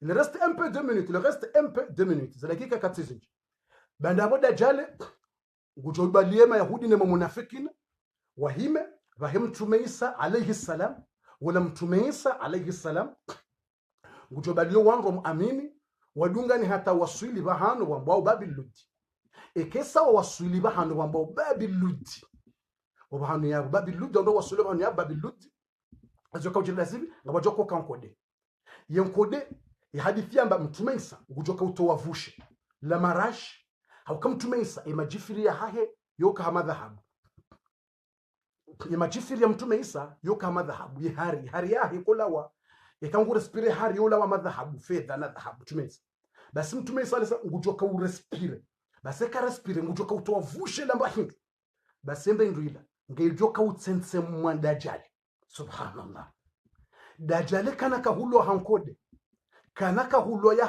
il reste un peu 2 minutes il reste un peu 2 minutes za dakika 4 banda boda jale ngujobalie mayahudi ne munafikina wahime vahim tumeisa alayhi salam wala mtumeisa alayhi salam ngujobalie wango muamini wadungani hata waswili bahano wambao babiludi ekesa waswili bahano wambao babiludi wabahano ya babiludi ndo waswili bahano ya babiludi azoka ujilazimi ngabajoko kankode yenkode ihadithi amba mtumeisa ngujoka utowavushe la marash hauka mtumeisa imajifiri ya hahe yoka hamadhahabu imajifiri ya mtumeisa yoka hamadhahabu hari yahe kulawa ikangu respire hari yola wa madhahabu fedha na dhahabu tumeisa basi mtumeisa alisa ngujoka urespire basi ka respire ngujoka utowavushe lamba hindu basi embe nduila ngejoka utsense mwandajali subhanallah dajale kana kahulo hankode kana kahulo ya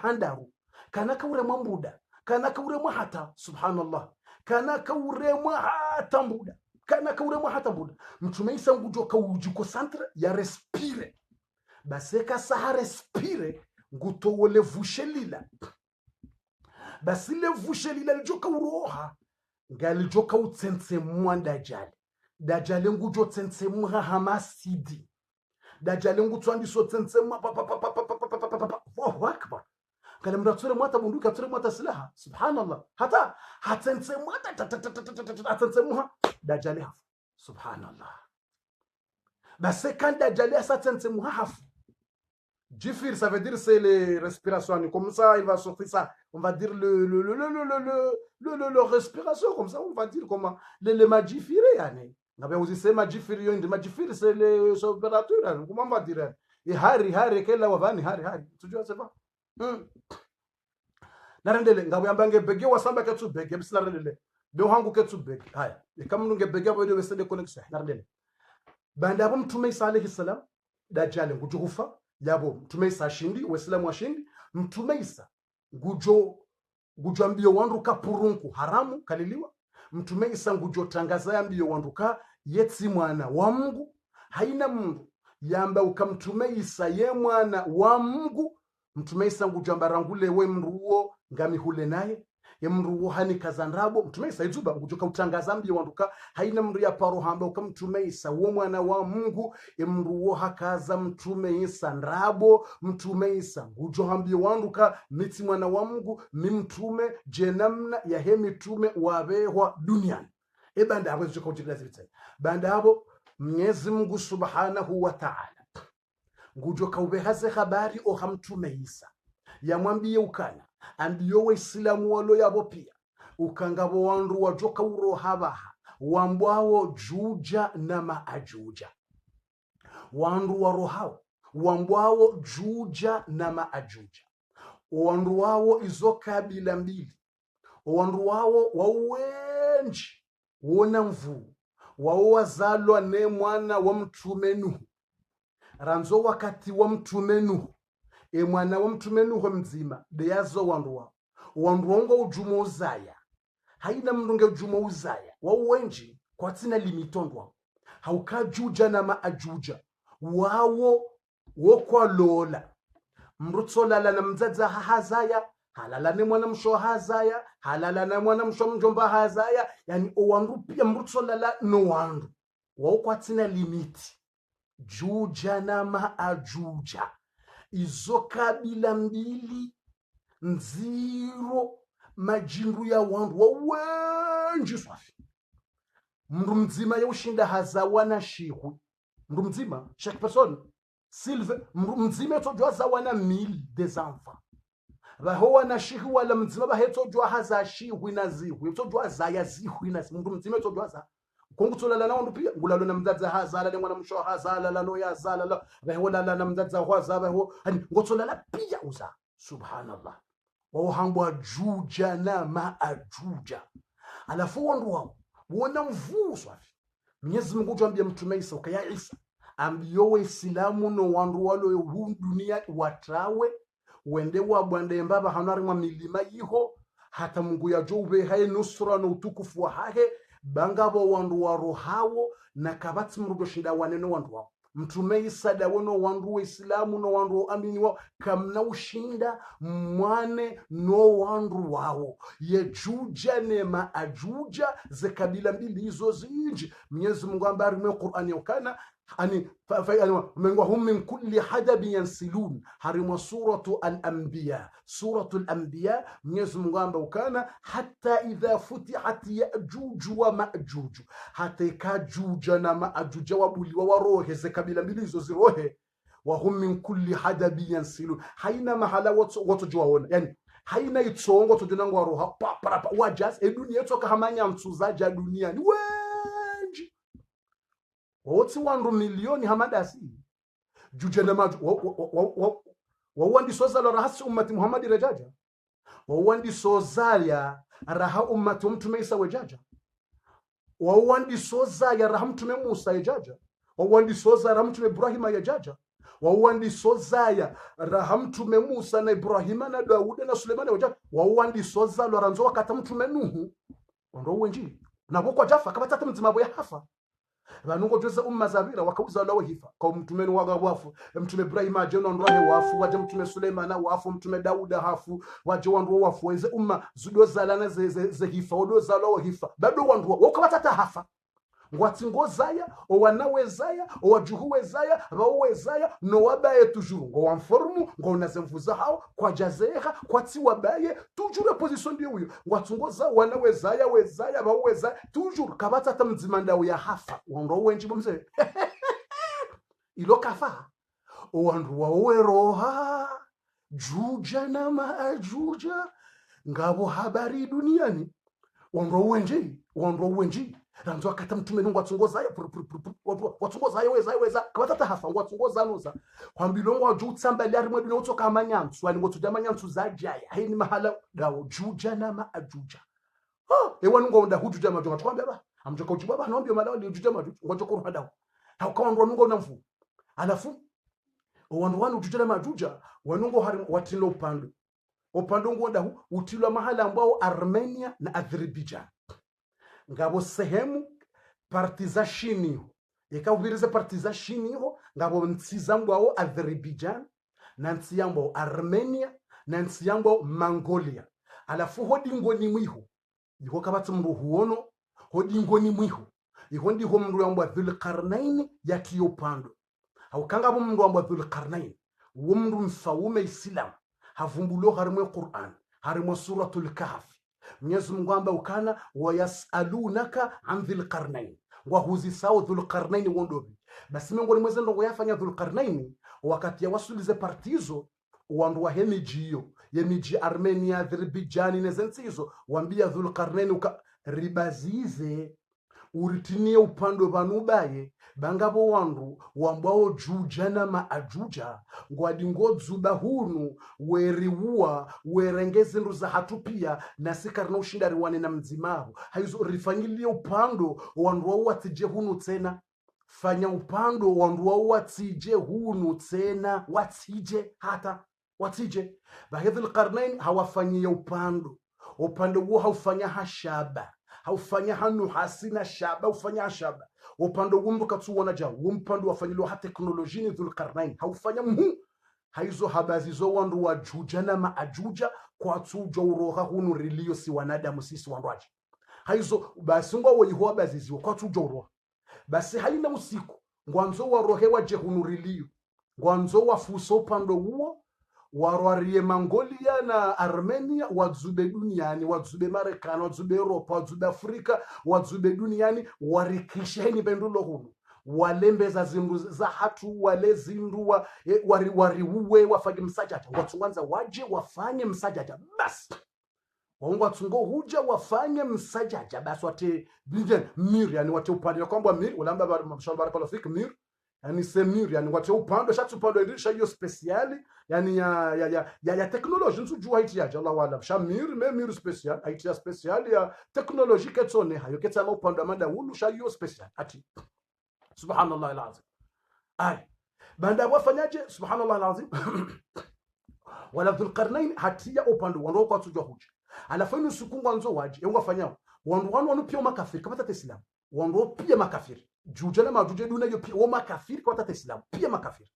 handaru kana kaure mambuda kana kaure mahata subhanallah kana kaure mahata mbuda kana kaure mahata mbuda mtumeisa ngujoka ujiko centre ya respire baseka sa respire ngutowole vushelila basi le vushelila lijoka uroha ngalijoka utsense mwandajali dajale ngujo tsense mha hamasidi dajale ngutswandi so tsense mha Allahu akbar kale mratsure mwata bunduka tsure mwata silaha subhanallah hata hatsense mwata hatsense mha dajale hafu subhanallah basi quand dajale asatsense mha hafu jifir ça veut dire c'est les respirations comme ça il va sortir ça on va dire le respiration comme ça on va dire comment le majifire yani ngabe uzisema jifiri yo ndi majifiri c'est les opérateurs comment on va dire et hari kela wavani hari tujua sema narendele ngabe ambange bege wasamba ketsu bege bisina rendele do hangu ketsu bege haya kama nunge bege bado wesende connection narendele banda hapo mtume Isa alayhi salam dajale ngujufa yabo mtume Isa shindi waislamu washindi mtume Isa ngujo wandu kapurunku haramu kaliliwa mtume Isa ngujo tangaza ambio wanduka yetsi mwana wa Mungu haina Mungu yamba ukamtume Isa ye mwana wa Mungu mtume Isa ngujo ambarangule we mruo ngami hule naye ye mruo hani kazanrabo mtume Isa izuba ngujo kautangaza ambio wanduka haina mru ya paro hamba ukamtume Isa wo mwana wa Mungu ye mruo hakaza mtume Isa nrabo mtume Isa ngujo hambio wanduka mitsi mwana wa Mungu mimtume jenamna ya hemi tume wabehwa duniani ebanda hapo ziko kujilazima banda hapo Mwenyezi Mungu Subhanahu wa Ta'ala ngujo kaubehaze habari o hamtume Isa yamwambie ukana ambiyo waislamu walo yabo pia ukangabo wandu wajoka urohabaha wambwao juja na maajuja wandu warohao wambwao juja na maajuja wandu wao izo kabila mbili wandu wao wawenji wona mvu wao wazalwa ne mwana wa mtume Nuhu ranzo wakati wa mtume Nuhu mwana wa mtume Nuhu mzima de yazo wandu wango ujumo uzaya haina mndunge ujumo uzaya wao wenji kwa tina limitondwa haukajuja na maajuja wawo wokwa lola mrutsolala na mzaza hazaya halala ne mwana msho hazaya halala na mwana msho mjomba hazaya yani owandu pia mrutsolala no wandu wokwa tina limiti juja na maajuja izo kabila mbili nziro majindu ya wandu wawenji swafi mndu mzima ya ushinda hazawana shihu mndu mzima chaque personne Sylve mndu mzima yetojwa zawana 1000 des enfants bahowa na shihu wala mzima bahetojwa haza shihu na zihu yetojwa zaya zihu na mndu mzima yetojwa za kongutsolala na wandu pia ngulalo na mzaza hazala le mwana msho hazala la no ya zala la bahola la na mzaza hwaza baho hani ngotsolala pia uza subhanallah wahambwa juja na maajuja alafu wandu wao wona mvuso afi Mwenyezi Mungu tuambia mtume Isa ukaya Isa ambiyo Waislamu no wandu walo hu dunia watawe wende wa bwande mbaba hanari mwa milima yiho hata Mungu ya jobe haye nusra no utukufu wa hahe bangabo wandu waro hawo na kabati mrugo shinda waneno wandu wao mtume Isa dawono wandu Waislamu no wandu amini wao kamna ushinda mwane no wandu wao yejuja ne maajuja ze kabila mbili hizo zinji Mwenyezi Mungu ambari mwe Qur'ani ukana ani mengwa hum min kulli hadabi yansilun harimwa suratu al-anbiya Mwenyezi Mungu amba ukana hatta idha futihat ya'juj wa ma'juj hata ikajuja na ma'juj wabuliwa warohe ze kabila mbili hizo zirohe wa hum min kulli hadabi yansilun haina mahala watu juwaona yani haina itsongo tujunango waroha pa wajas dunia toka hamanya mtuzaja dunia ni wenji wotsi wandu milioni hamadasi juja na maju wawandi sozala rahasi ummati Muhammad rejaja wawandi sozaya raha ummati mtume Isa wejaja wawandi sozaya raha mtume Musa yejaja wawandi sozaya raha mtume Ibrahim yejaja wawandi sozaya raha mtume Musa na Ibrahim na Dauda na Suleiman yejaja wawandi sozala ranzo wakata mtume Nuhu ndo wenji na kwa jafa kabata mzima ya hafa vanungo jose zabira wakauza lawo hifa kwa mtume waga wafu mtume Ibrahim aje nondoe wafu waje mtume Suleiman wafu mtume Dauda hafu waje wandu wafu weze zudo zalana ze hifa odo zalawo hifa bado wandu wakabata hafa ngwati ngozaya owanawezaya owajuhuwezaya bawezaya no wabaye toujours ngo wamformu ngo nazemvuza hao kwa jazeha kwa ti wabaye toujours position ndio huyo ngwati ngoza wanawezaya wezaya baweza toujours kabata tamzima ndao ya hafa wando wenji bomze ilo kafa wandu waweroha juja na maajuja ngabo habari duniani wando wenji ranzo akata mtume nungu watungoza ya watungoza ya weza kabata hafa watungoza noza kwambilo wa juu tsambali ari mwedu notoka amanyantu ali ngotu amanyantu zajaya haini mahala dawo juja na maajuja ewa nungu onda hujuja majuja tukwambia ba amjoka ujuba ba naambia malawa ni juja majuja ngoto ko hadawo haukawa nungu namfu alafu wanu juja na majuja wanungu hari watilo upando ngoda utilo mahala ambao Armenia na Azerbaijan ngabo sehemu partiza shiniho yakubiriza partiza shiniho ngabo ntsizambo ao Azerbaijan na ntsiyambo Armenia na ntsiyambo Mongolia alafu hodingo ni mwiho iko kabati mru huono hodingo ni mwiho iko ndiho mru yambo Dhulqarnain yakiyopando au kangabo mru yambo Dhulqarnain wo mru mfaume Islam havumbulo harimwe Qur'an harimwe suratul Kahf Mwenyezi Mungu amba ukana wayasalunaka an Dhulqarnain wa huzisao Dhulqarnain wondobi basi Mungu ni mweze ndo yafanya Dhulqarnain wakati ya wasulize partizo wandu wa hemijio yemiji Armenia Azerbaijan nezensizo wambia Dhulqarnain ribazize uritinie upando banubaye bangabo wandu wambao juja na maajuja ngwadi ngodzuba hunu weriwa werengeze nduza hatupia na sikarna ushindari wane na mzimahu haizo rifanyilie upando wandu wao watije hunu tena fanya upando wandu wao watije hunu tena watije hata watije bahidhi Dhulqarnain hawafanyia upando huo haufanya hashaba haufanya hanu hasina shaba ufanya shaba upande wumbu katsuona ja wumpande wafanyilo ha teknolojini Dhulqarnain haufanya haizo habazi zo wandu wajuja na maajuja kwa tsuja uroha hunu rilio si wanadamu sisi wanduaji haizo basi ngwa woyiho baziziwa kwa tsuja uroha basi haina usiku ngwanzo warohewa je hunu rilio ngwanzo wafuso upande huo warwarie Mongolia na Armenia wadzube duniani wadzube Marekani wadzube Europa wadzube Afrika wadzube duniani warikisheni bendulo hunu walembeza zindu za hatu wale zindu wari uwe wafanye msajata watsunganza waje wafanye msajata basi waungwa tsungo huja wafanye msajata basi wate bijen mir yani wate upande kwamba mir ulamba mshamba pala fik mir yani semir yani wate upande shatu upande ndisha hiyo speciali yani ya teknolojia nsu haiti ya Allah wala shamir mir special haiti ya special ya teknolojia ketsone hayo ketsama upande mada hulu sha hiyo special ati subhanallah alazim ay banda wafanyaje subhanallah alazim wala Dhulqarnain hatia upande wando kwa tujwa huja alafanya sukungwa nzo waje yonga fanyao wanu pia makafiri kama tata Islam wando pia makafiri juja na majuje duna yo pia makafiri kama tata Islam pia makafiri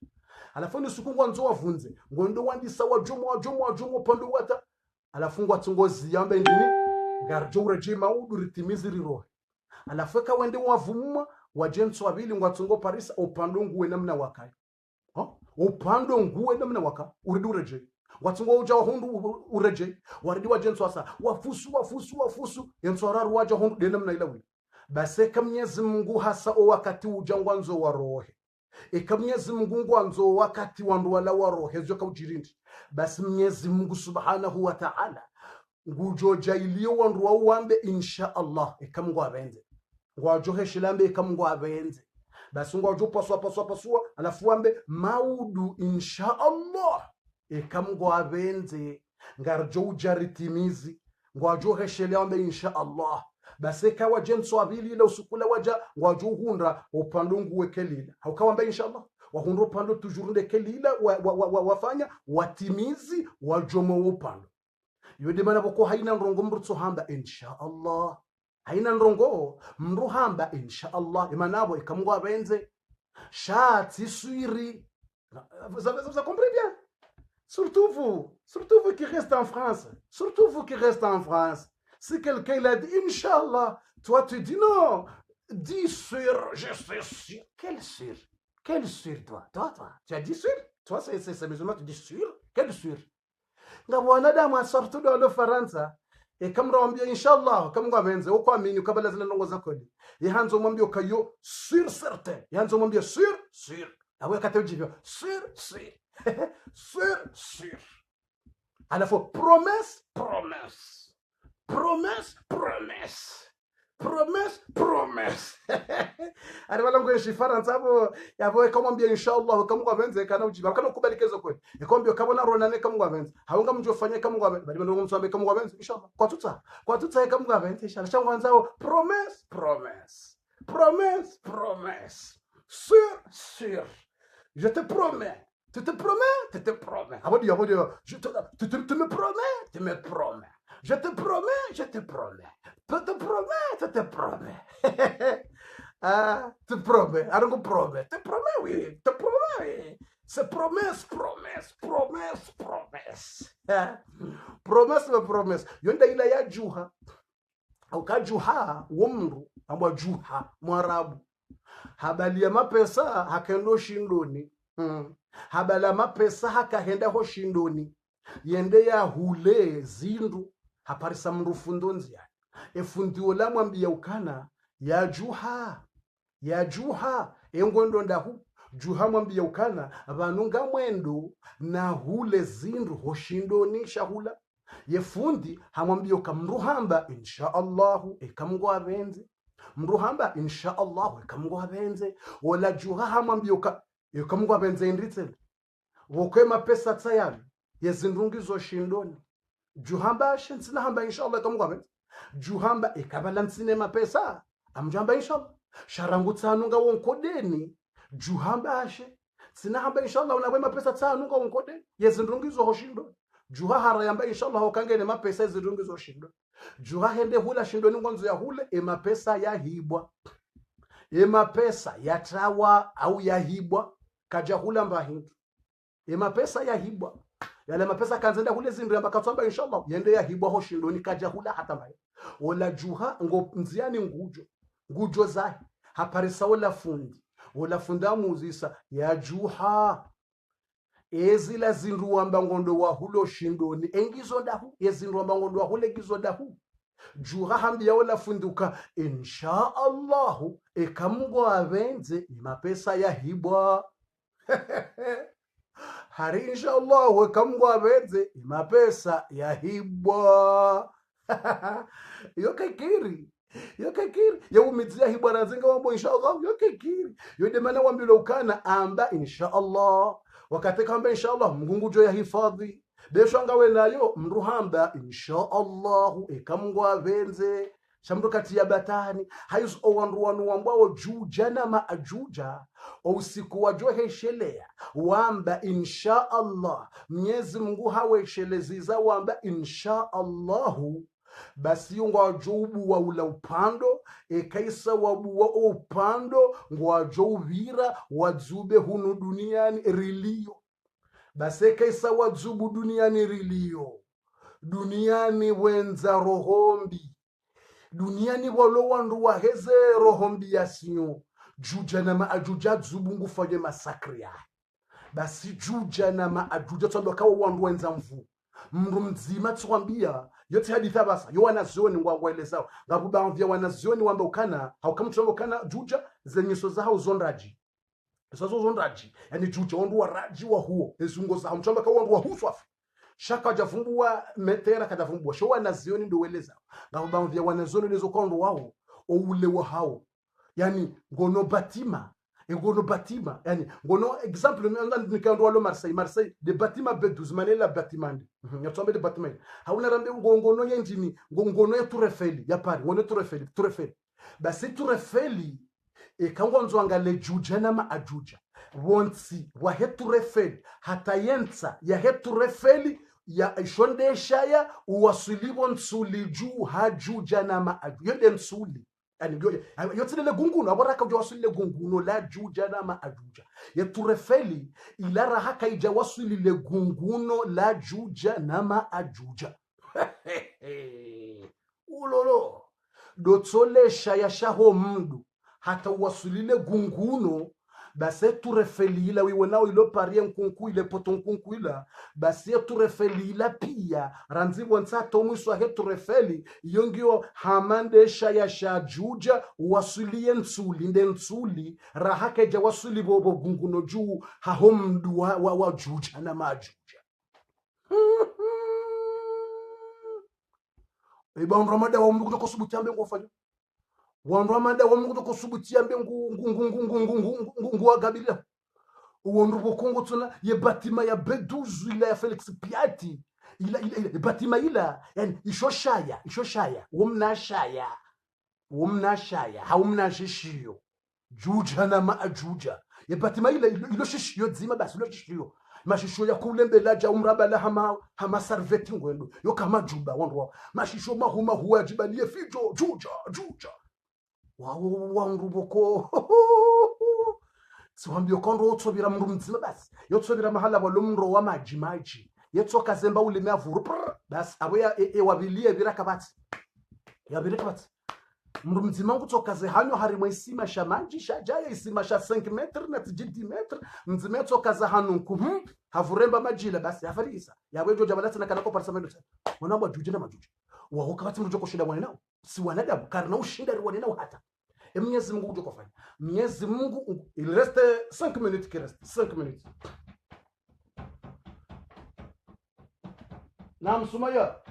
alafanya sukungwa nzo wavunze ngondo wandi sawa jomo pando wata alafungwa tungozi yambe ndini garjo reje maudu ritimiziri roho alafeka wende wavumwa wajenso wabili ngwatungo Paris upando nguwe namna wakai upando nguwe namna waka uridi ureje watungo uja hundu ureje waridi wajenso asa wafusu yenso raru waja hundu de namna ilawi base kamnyezi Mungu hasa o wakati ujangwanzo wa rohe Mwenyezi Mungu ngwanzo wakati wandu wala wa rohe zoka ujirindi basi Mwenyezi Mungu subhanahu wa ta'ala ngujoja ilio wandu wa uambe insha Allah ikamngwa benze ngwajohe shilambe ikamngwa abenze basi ngwajo paswa alafu ambe maudu insha Allah ikamngwa abenze ngarjo ujaritimizi ngwajohe shilambe insha Allah basi kawa jenso abili ila usukula waja ngwajo hunda upandungu wekelila haukawamba insha Allah wahundu upando tujurunde kelila wafanya watimizi wajomo upando yode mana boko haina ndongo mrutso hamba insha Allah haina ndongo mruhamba insha Allah imanabo ikamngwa benze shati suiri vous comprenez bien surtout vous qui restez en France si quelqu'un l'a dit Inch'Allah toi tu dis non dis sûr je suis sûr quel sûr toi tu as dit sûr toi c'est musulman tu dis sûr quel sûr ngabona damu sortu do Faransa kamrambia inshallah kamngwa benze ukwamini ukabala zile ndongo zakodi yihanzo mwambie kayo sur certain yihanzo mwambie sur awe katejivyo sur sur alafu promesse ari balango yeshifaransa abo yabo kamwambia inshallah kamngwa benze kana ujiba kana ukubalikezwa kweli ikombio kabona ronane kamngwa benze haunga mjofanye kamngwa benze bali ndo mswambe kamngwa benze inshallah kwa tutsa kamngwa benze inshallah shangwanzao promesse sur je te promets tu te promets abodio tu me promets je te promets tu te promets ah tu promets arongo promets te promets oui c'est promesse promesse yonda ila ya juha ukajuha womru ambwa juha mwarabu habali ya mapesa hakendo shindoni habala mapesa hakahenda ho shindoni yende ya hule zindu haparisa mrufundo nzia efundio la mwambia ukana ya juha engondo ndahu juha mwambia ukana vanunga mwendo na hule zindu ho shindoni shahula yefundi hamwambia ukamruhamba insha Allah ikamngwa benze mruhamba insha Allah ikamngwa benze wala juha hamwambia ukamngwa benze indritse wokema pesa tayari yezindungizo shindoni juhamba shintsina hamba inshallah ikamngwa benze juhamba ikabala nsine mapesa amjamba inshallah sharangu tsanunga wonkodeni juhamba ashe sina hamba inshallah unawe mapesa tsanunga wonkodeni yezindungizo hoshindoni juha hara yamba inshallah wakangene mapesa zidungi zo shindo juha hende hula shindo ni ngonzo ya hule mapesa ya hibwa mapesa yatawa au ya hibwa kaja hula mbahindu mapesa ya hibwa yale mapesa kanzenda hule zindu yamba katwamba inshallah yende ya hibwa ho shindo ni kaja hula hata mbaye ola juha ngo nziani ngujo zahi haparisa ola funda muzisa ya juha ezila zindu wamba ngondo wa hulo shindoni engizo dahu yezindu wamba ngondo wa hule gizo dahu juha hambi ya ola funduka insha Allahu ekamgo avenze mapesa ya hibwa hari insha Allahu ekamgo avenze mapesa ya hibwa yokekiri yaumidzia hibwa razenga wambo insha Allah yokekiri yodemana wambilo ukana amba insha Allah wakati kamba insha Allah mgungujo ya hifadhi besho we nayo mruhamba insha Allah ekamgwa venze shamdo kati ya batani hayus owanruwanu wambao juja na maajuja usiku wajua heshelea wamba insha Allah Mwenyezi Mungu hawesheleziza wamba insha Allahu basi ngwa jobu wa ula upando kaisa wabuwa upando ngwa jovira wadzube hunu duniani rilio basi kaisa wadzubu duniani rilio duniani wenza rohombi duniani walo wandu waheze rohombi yasinyo juja na maajuja dzubungu fanye masakri ya basi juja na maajuja tsando kawo wandu wenza mvu mndu mzima tswambia yote haditha basa yo wanazioni ngwaelezao ngabubamvya wanazioni wamba ukana haukamtrongo kana juja zenyiso zao zondaji esazo zondaji yani juja wandu wa raji wa huo ezungo za mchamba ka wandu wa huswafi shaka javumbua metera kadavumbua sho wanazioni ndo welezao ngabubamvya wanazioni lezo kondo wao oule wa hao yani ngono batima yani ngono exemple nikando walo Marseille de batima B12 manela batimandi yatombe de batimandi hauna rambe ngono yenjini ngono ya Tour Eiffel ya Paris ngono Tour Eiffel basi Tour Eiffel kangwanzo angale juja na maajuja wonsi wa Tour Eiffel hata yensa ya Tour Eiffel ya ishonde shaya uwasulibo nsuli juu hajuja na maajuja yode nsuli yani yotsile gunguno aboraka ujawasuli gunguno la juja na maajuja ya Tour Eiffel ilara haka ijawasuli le gunguno la juja na maajuja ulolo dotsolesha ya shaho mdu hata wasulile gunguno basi Tour Eiffel ila wiwe nao ilo parie nkunku ile poto nkunku ila basi Tour Eiffel ila pia ranzibo nsato mwiswa Tour Eiffel yongio hamandesha ya shajuja wasulie nsuli nde nsuli rahake ja wasuli bobo gunguno juu hahomdu wa juja na majuja iba mramada wa mungu kutokusubutia mbe ngofanya wanramada wa mungu kutokusubutia mbe ngu agabila uondu bokongo tuna ye batima ya B12 ila ya Felix Piatti ila batima ila yani ishoshaya womnashaya haumnashishiyo juja na maajuja ye batima ila ilo shishiyo dzima basi ilo shishiyo mashisho ya kulembela ja umrabala hama sarveti ngwendo yo kama juba wandwa mashisho mahuma huwa jibalie fijo juja wandu boko siwambio kondo otsobira mndu mzima basi yotsobira mahala walomro wa maji yetsoka zemba ulime avuru basi aboya wabilie biraka bati mndu mzima ngutsoka ze hanyo harimwe isima sha manji shajaya isima sha 5 metre na 10 metre mzima yetsoka za hanunku havuremba majila basi yafarisa yawejo jabalati na kanako parsamendo wanabwa juje na majuja wahoka bati mndu kushinda wanao si wanadamu karna ushinda wanao hata Mwenyezi Mungu ujo kufanya Mwenyezi Mungu il reste 5 minutes qui reste 5 minutes Naam Sumaya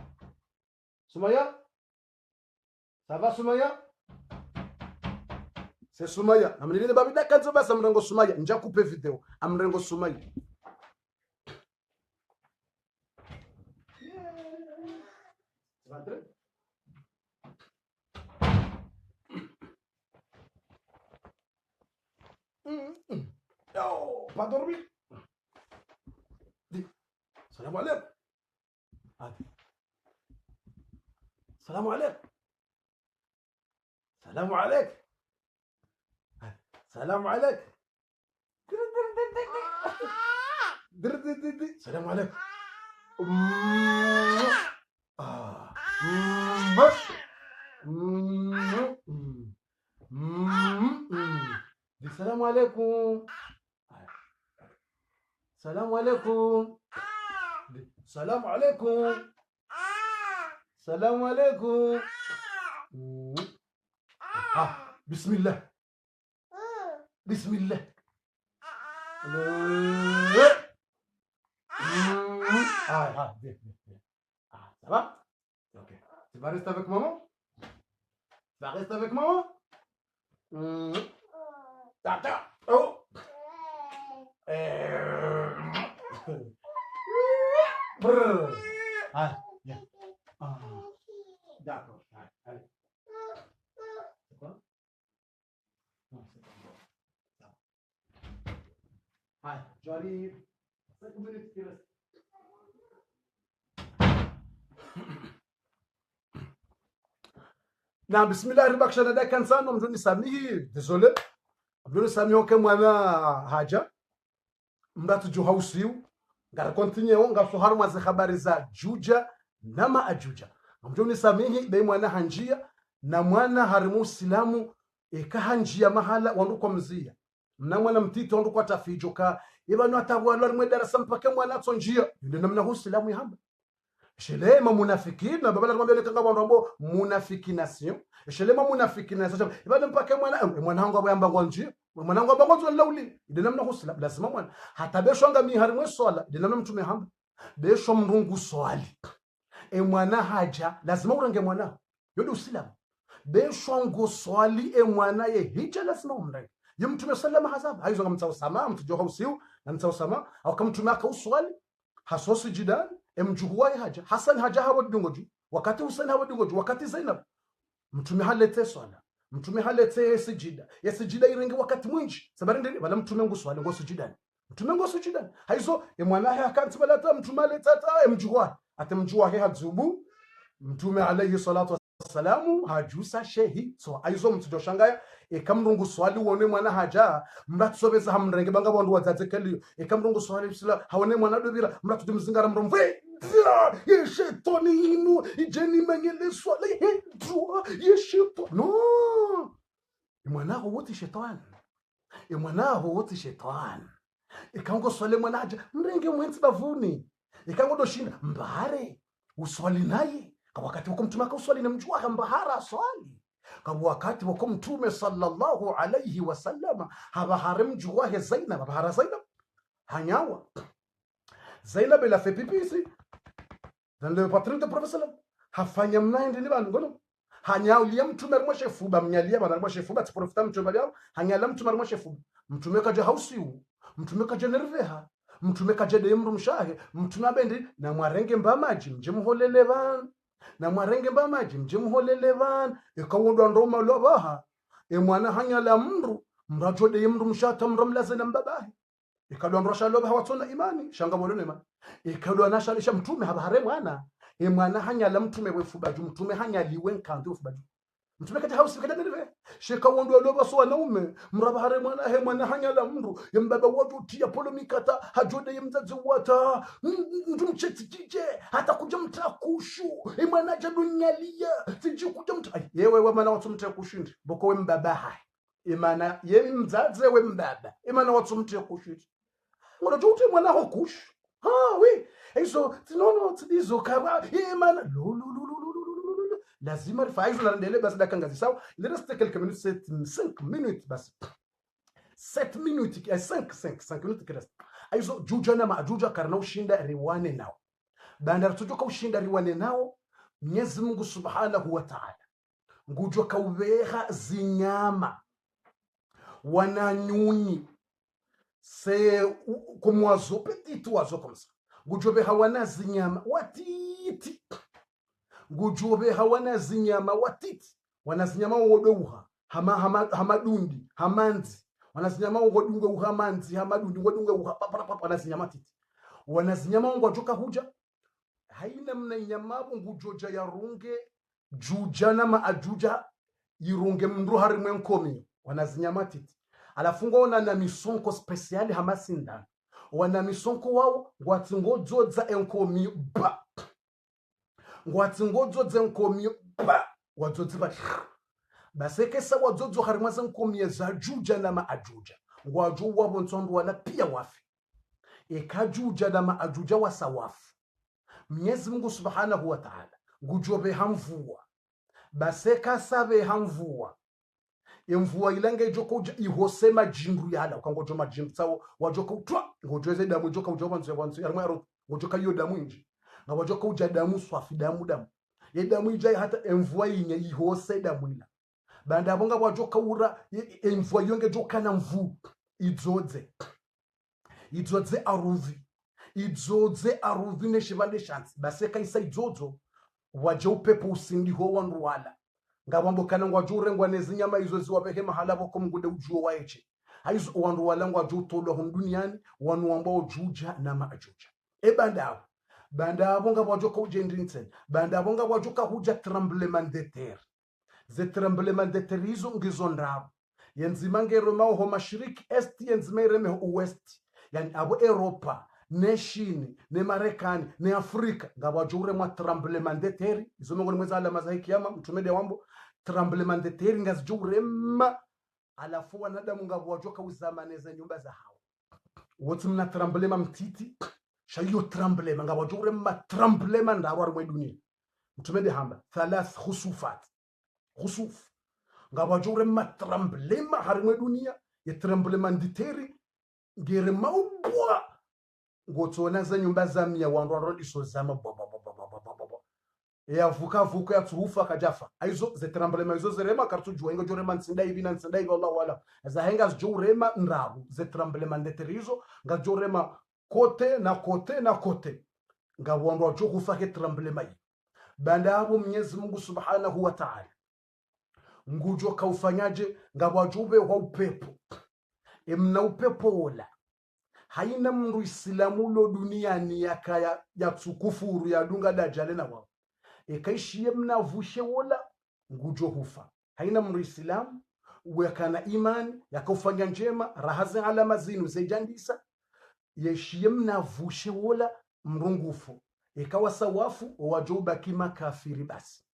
ça va Sumaya c'est Sumaya amnilile babida kanzo basa mrengo Sumaya nja kupe video amrengo Sumaya Pas dormi. Dis, salam alaikum. السلام عليكم. السلام عليكم. السلام عليكم. السلام عليكم. السلام عليكم. السلام عليكم. السلام عليكم. السلام عليكم. بسم الله. بسم الله. Ça va? Ok. Tu vas rester avec maman? Tu vas rester avec maman? Tata. Oh. Ah, viens. D'accord. Allez. C'est quoi? Non, c'est pas bon. Ça va. Allez, j'arrive. 5 minutes qui restent. Na bismillah ribakshana da kan sana mjoni samihi désolé mjoni samihi oke mwana haja mdatu jo hausiu ngara continue ngaso haruma za habari za Juja na Maajuja mjoni samihi be mwana hanjia na mwana harimu Islamu ekahanjia mahala wandu kwa mzia mna mwana mtito wandu kwa tafijoka ibanu atabwala rimwe darasa mpake mwana atsonjia ndio namna hu Islamu yahamba shelema munafikina na babala mwambie kanga bantu ambo munafikination shelema munafikination ibana mpake mwana wangu abayamba ngonji mwana wangu abango zo lawli ndio namna hu Islamu lazima mwana hata besho anga mi harimwe swala ndio namna mtume hamba besho mrungu swali mwana haja lazima urange mwana yodo Uislamu besho ngo swali mwana ye hija lazima umrange yumtume sallama hazaba haizo ngamtsa sama mtujoha usiu na mtsa sama au kama mtume aka uswali hasosi jidan mjuhuwai haja Hasan haja hawa dungoju wakati Hussein hawa dungoju wakati Zainab mtume halete swala mtume halete sijida ya sijida iringi wakati mwingi sabari ndini wala mtume ngo swala ngo sujidani mtume ngo sujidani haizo mwana ya kanti balata mtume haleta ta mjuhuwai ate mjuhuwai hazubu mtume alayhi salatu wasalamu hajusa shehi so haizo mtujoshangaya ekamrungu swali wone mwana haja mratsobeza hamrenge banga bandu wadzadzekeli ekamrungu swali bisila hawone mwana dobira mratudimzingara mromve yeshetoni inu ijeni mengele swali hedwa yesheto no mwana wote shetani mwana wote shetani ekango swali mwana haja mrenge mwenzi bavuni ekango doshinda mbare uswali naye kwa wakati wako mtumaka uswali na mjua mbahara swali kwa wakati wako mtume sallallahu alayhi wasallam habaharim juwahe Zainab habahara Zainab hanyawa Zainab ila fepipisi dan le patron de professeur hafanya mnaende ni bantu ngono hanyawa liya mtume moshe fuba mnyalia bana moshe fuba tiprofita mtume baliao hanyala mtume moshe fuba mtume kaja hausiu mtume kaja nerveha mtume kaja demru mshahe mtume abendi na mwarenge mbamaji mjemuholele bana na mwarenge mbamaji mjemuholele bana ikawondo ndoma lobaha mwana hanyala mru mrajode yemru mshata mramlaze na mbabahi ikadwa mrasha lobaha watona imani shanga bolone imani ikadwa nashalisha mtume habahare mwana mwana hanyala mtume wefubaju mtume hanyaliwe nkandi wefubaju mtume kati hausi kada neve sheka wondo loba so wanaume mrabahare mwana mwana hanyala mru yembaba watu tia polomikata hajode yemzazi wata ndumchetije hata kuja mtakushu mwana jadunyalia tiji kuja mta yewe we mwana watu mtakushindi boko we mbaba imana yemzaze we mbaba imana watu mtakushindi ngono tuti mwana hokush oui hizo tinono tidizo kama imana lazima rifaizo na ndele basi dakangazi sawa il reste quelques minutes 5 minutes basi 7 minutes 5 minutes kiasi hizo Juja na Maajuja karna ushinda riwane nao bandar tujoka ushinda riwane nao Mwenyezi Mungu Subhanahu wa Ta'ala ngujo kaubeha zinyama wananyunyi se kumwazo petit oiseau comme ça ngujo beha wana zinyama watiti ngujobe hawana zinyama watiti wanazinyama wodouha hamadundi hamanzi wanazinyama wodunge uhamanzi hamadundi wodunge uha wanazinyama titi wanazinyama ngojoka huja haina mna nyama ngujoja ya runge juja na maajuja irunge mndu harimwe nkomi wanazinyamatiti alafunga ona na misonko speciali hamasinda wana misonko wao ngwatsingodzodza enkomi ba ngwatsingodzodza enkomi ba wadzodzi ba baseke sa wadzodzo harimwe zenkomi za juja na maajuja ngwaju wabo ntsondo wala pia wafi ekajuja na maajuja wasawafu Mwenyezi Mungu Subhanahu wa Ta'ala ngujobe hamvua baseka sabe hamvua imvua ilange joko ihosema jindu yala ukangojo majindu tsawo wajoko utwa ngojeze damu joka ujoba nzo wanzo yarmaro ngojoka yo damu inji nga wajoko uja damu swafi damu ye damu ija hata imvua yinye ihose damu ila banda bonga wajoka ura imvua yonge joka na mvu idzodze aruvi neshivande shansi baseka isa idzodzo waje upepo usindiho wanruwala ngabambokana ngwaje urengwa nezinyama izo ziwapehe mahala boko mgude ujuo waeche haizo wanruwala ngwaje utolwa hon duniani wanuamba ojuja na maajuja banda abo ngabwaje ko ujendrinsen banda abo ngabwaje ka huja tremblement de terre ze tremblement de terre izo ngizo ndabo yenzima ngero maho ho mashiriki est yenzima ireme ho west yani abo Europa neshini ne Marekani ne Afrika ngabajure mwa tremblement de terre izo ngoni mweza alama za kiyama mtumede wambo tremblement de terre ngazijure ma alafu wanadamu ngabwajoka uzamaneza nyumba za hao wote mna tremblement mtiti shayo tremblement ngabajure ma tremblement ndaro ari dunia mtumede hamba thalath khusuf ngabajure ma tremblement hari dunia ya tremblement de terre ngere maubwa ngotsona za nyumba za mia wandu iso zama ya vuka ya turufa kajafa aizo ze tremblement izo zerema kartu juengo jorema ntsinda hivi na ntsinda hivi Allah wala za henga jorema ndabu ze tremblement de terizo nga jorema kote na kote nga wandu wajokufa ke tremblement banda hapo Mwenyezi Mungu Subhanahu wa Ta'ala ngujo kaufanyaje nga wajube wa upepo emna upepo wala haina mndu Islamu lo duniani yakaya ya tsukufuru ya dunga dajale na wao ekaishie mnavushe wola ngujo hufa haina mndu Islamu wekana imani yakufanya njema rahazi alama zinu zejandisa yeshie mnavushe wola mrungufu ikawa sawafu wajoba kima kafiri basi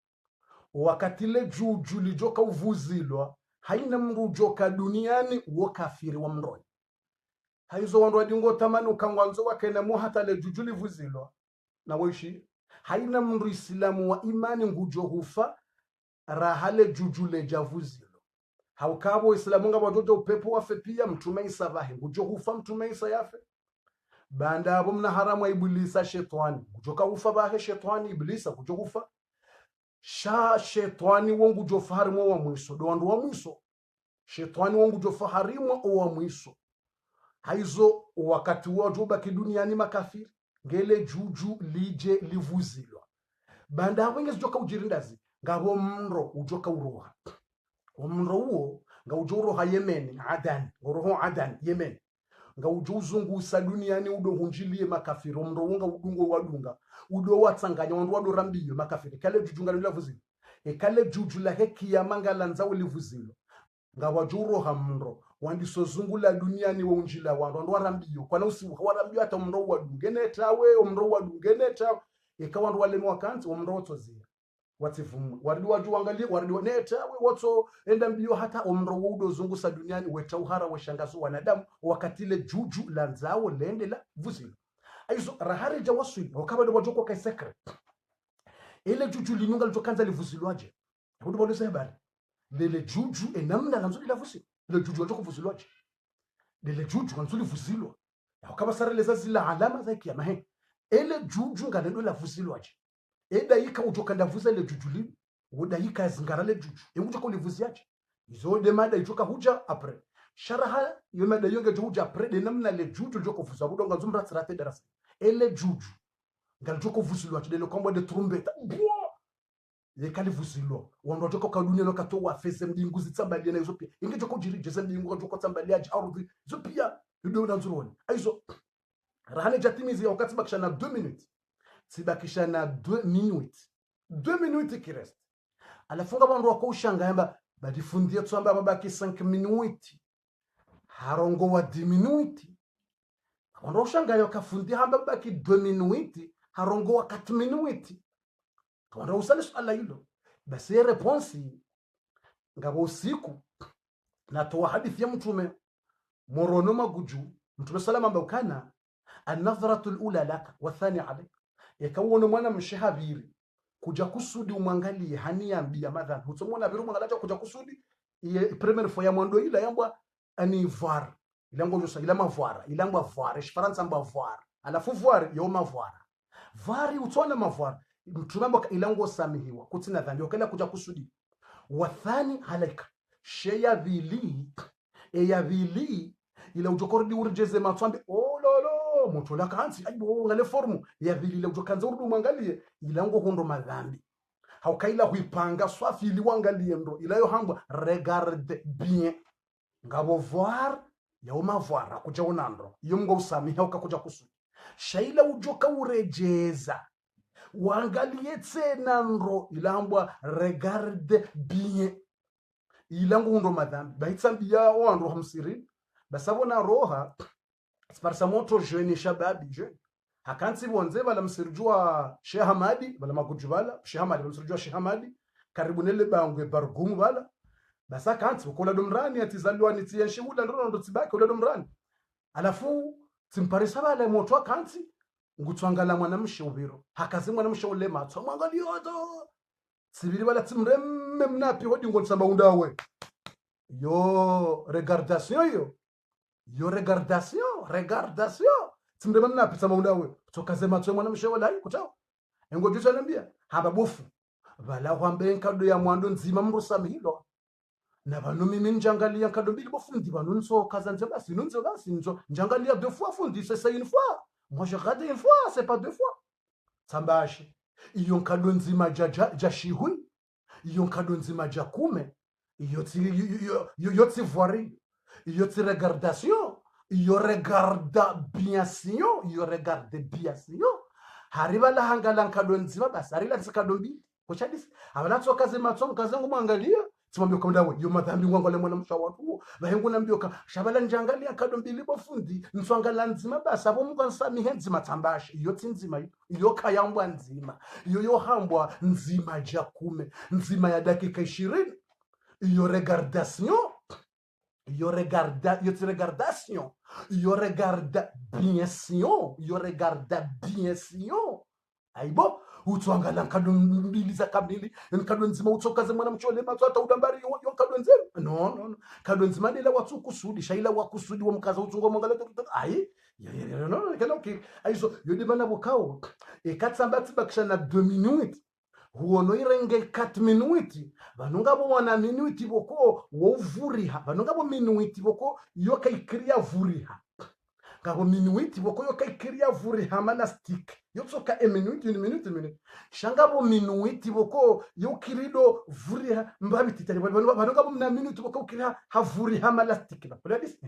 wakati le juju lijoka uvuzilwa haina mndu joka duniani wo kafiri wa mroni haizo wandu wadingo tamani ukangwanzo wakene mo hata le jujuli vuzilwa na wishi haina mndu Islamu wa imani ngujo hufa rahale jujule javuzilo haukabo Islamu nga wajojo upepo wafe pia mtume Isa vahe ngujo hufa mtume Isa yafe banda abo mna haramu wa ibilisa shetani ngujoka hufa vahe shetani ibilisa ngujo hufa shetani wangu jo faharimo wa mwiso do wandu wa mwiso shetani wangu jo faharimo wa mwiso haizo wakati wajoba kiduniani makafiri ngele juju lije livuzilwa banda abenge zijoka ujirindazi ngabo mro ujoka uroha omro uo nga ujoroha Yemen Adan Yemen nga ujuzungusa duniani udo hunjilie makafiri omro unga udungo wadunga udo watsanganya wandu wado rambiyo makafiri kale jujunga livuzilwa kale juju la hekiyama ngalanza ulivuzilwa nga wajoroha mro wandiso zungula duniani wa unjila wandu warambiyo kwa nausi warambiyo hata mro wadungeneta we omro wadungeneta wandu wale mwakanti omro otozia watifumu waridi waju wangalie waridi neta we woto enda mbio hata omro wudo zungusa duniani weta uhara washangazo wanadamu wakatile juju lanzao lende la vuzilo aizo rahari jawaswi wakabado wajoko kai secret ile juju linunga lijokanza livuzilwaje hudu bolesa habari lele juju enamna lanzo la vuzilo le juju wajoko vuzilwaje lele juju kanzo livuzilwa yakaba sare leza zila alama za kiyama he ele juju ngalendo la vuzilwaje eda yika utokanda vuza le juju lini woda yika zingara le juju enguja ko livuziaje izo de mada itoka huja apre sharaha yomada yonge huja apre de namna le juju joko vuza budonga zumra trate darasa ele juju ngal joko vuzilwaje de le kombo de trombeta ye kali vuzilo wando joko ka dunia lokato wa feze mbinguzi tsambalia na izopia inge joko jirije zembingu joko tsambalia ji arudhi zopia yudo na nzuroni aizo rahane jatimizi wakati bakisha na 2 minutes sibakisha na 2 minutes qui reste alafunga bandu wako ushangamba badifundia tsamba babaki 5 minutes harongo wa 10 minutes bandu ushangayo kafundia hamba babaki 2 minutes harongo wa 4 minutes bandu usale swala hilo basi response ngabo usiku natoa hadithi ya mtume morono maguju mtume salama mbokana an-nadhratu al-ula laka wa thani alayk yakawona mwana mshahabiri kuja kusudi umwangalie haniambia madhani hutomona biru mwangalacha kuja kusudi ye premier fo ya mwando ila yambwa ani var ilango josa ila mavara ilangwa var faransa mba var alafu var yo mavara vari utona mavara mtume ilango samihiwa kutina dhambi wakala kuja kusudi wathani halaka sheya vili ya vili ila ujokordi urjeze matwambe ololo mutola kansi aibo ngale formu ya vili ila ujokanza urdu mwangalie ilango hondo madhambi haukaila huipanga swafi ili wangalie ndo ila yo hambwa regarde bien ngabo voir ya umavara kuja unandro iyo mgo usamiha ukakuja kusudi shaila ujoka urejeza wangalie tena ndo ilambwa regarde bien ilango hundo madhambi baitsambia wando hamsiri basabona roha sparsa moto jeune shababi je hakansi bonze bala msirjua Sheikh Hamadi bala makujubala Sheikh Hamadi msirjua Sheikh Hamadi karibu nele bangwe bargumu bala basa kansi ukola domrani atizaliwa nitie shuhuda ndo tibaki ukola domrani alafu timparisa bala moto kansi ngutwangala mwanamshe ubiro hakazi mwanamshe ule matwa mwangali yoto sibiri bala timremme mnapi hodi ngonsamba undawe yo regardation yo regardation timremme mnapi tsamba undawe tokaze matwa mwanamshe wala kutao ngo jusa nambia haba bofu bala kwambe nkado ya mwando nzima mrusami hilo na bano mimi njangalia nkado mbili bofundi bano nso kaza basi nso njangalia 2 fois fundi c'est une fois moi je regarde une fois c'est pas 2 fois sambashi iyo nkado nzima ja shihui iyo nkado nzima ja kume iyo ti voir iyo ti regardation iyo regarde bien hariba la hangala nkado nzima basi harila tsikado mbili kochadisi abana tsoka zema tsonga zangu mwangalia timambio komdawe yo madhambi ngwangole mwana mshawatu bahengu nambioka shabala njangalia nkado mbili bofundi nswangala nzima basi abo mungu nsami henzi matambashi iyo tinzima iyo kayambwa nzima iyo hambwa nzima jakume nzima ya dakika 20 iyo regardation yo regarda bien aibo utwangala nkado mbili za kamili nkado nzima utsokaze mwana mchole matso ata udambari yo nkado nzima no nkado nzima lela watu kusudi shaila wakusudi wa mkaza utungo mongala ai no kana okay aizo yodi bana bokao ekatsamba tibakisha na 2 minutes huono irenge 4 minutes vanonga bo 1 minute boko wo vuriha vanonga bo minute boko yo kaikria vuriha ngabo minute boko yo kaikria vuriha manastic yo tsoka 1 minute 1 minute shanga bo minute boko yo kirido vuriha mbabi titani vanonga bo 1 minute boko kiriha ha vuriha malastic ba polisi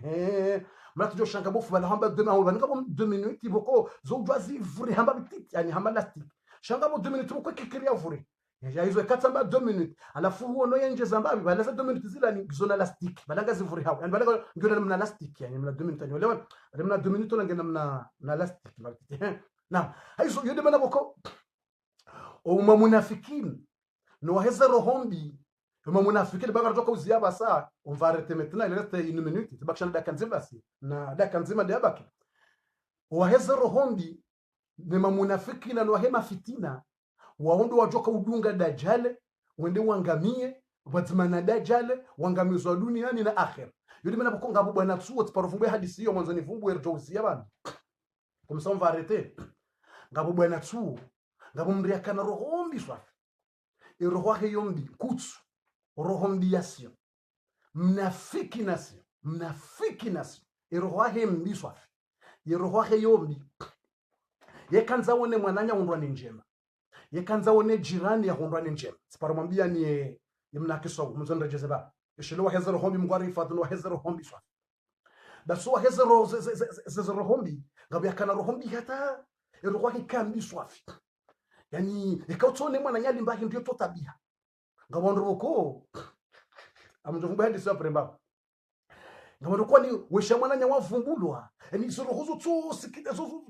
mara jo shanga bo fala hamba 2 vanonga bo 2 minute boko zo dwazi vuriha mbabi titani ha malastic shanga bo 2 minutes boko kikiria vuri ya hizo katamba 2 minutes alafu huo no yenje zambabi bala za 2 minutes zila ni zona elastic balanga zivuri hapo yani balanga ngona mna elastic yani mna 2 minutes yani wala mna 2 minutes ngena mna elastic na hizo yode bana boko o munafikin no heza rohombi kama munafikiri baka kutoka uziaba saa on va arrêter maintenant il reste 1 minute tibakishana dakika nzima basi na dakika nzima ndio baki wa heza rohombi nema munafiki na hema fitina waondo wajoka udunga dajale wende wangamie watimana dajale wangamizwa duniani na akhira yodi mena bokonga abo bwana tsuo tiparofumbe hadisi yo mwanzo nivumbu erjousia bana komsa on va arrêter ngabo bwana tsuo ngabo mria kana rohombi swafi roho yake yombi kutsu rohombi yasio mnafiki nasio roho yake mbi swafi roho yake yombi yekanza one mwananya undwa ni njema yekanza one jirani ya undwa ni njema siparomwambia ni mnakiso mzonda jezeba ishilo hezero hombi mngwari fadhilo hezero hombi swa baso hezero hombi ngabe yakana rohombi hata roho yake kambi swafi yani ikautone mwananya limbahi ndio to tabia ngabantu boko amjofumba hadi sio premba ngabantu kwani weshamwana nya wavumbulwa eni soro hozo tso sikida zo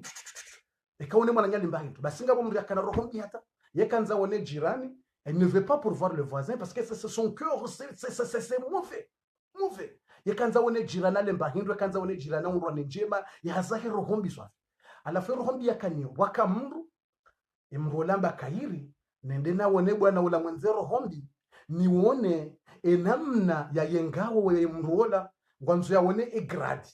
ekaone mwana nyali mbahintu basi ngabo mri akana roho mbi hata yekanza wone jirani. Elle ne veut pas pourvoir le voisin parce que c'est son cœur, c'est mauvais. Yekanza wone jirana le mbahindu, yekanza wone jirana unrwane njema, yahazahe rohombi swafi. Alafu rohombi yakani waka mru, imrolamba kairi, nende na wone bwana ula mwenze rohombi, ni wone enamna ya yengawo we mrola, ngwanzo ya wone e gradi,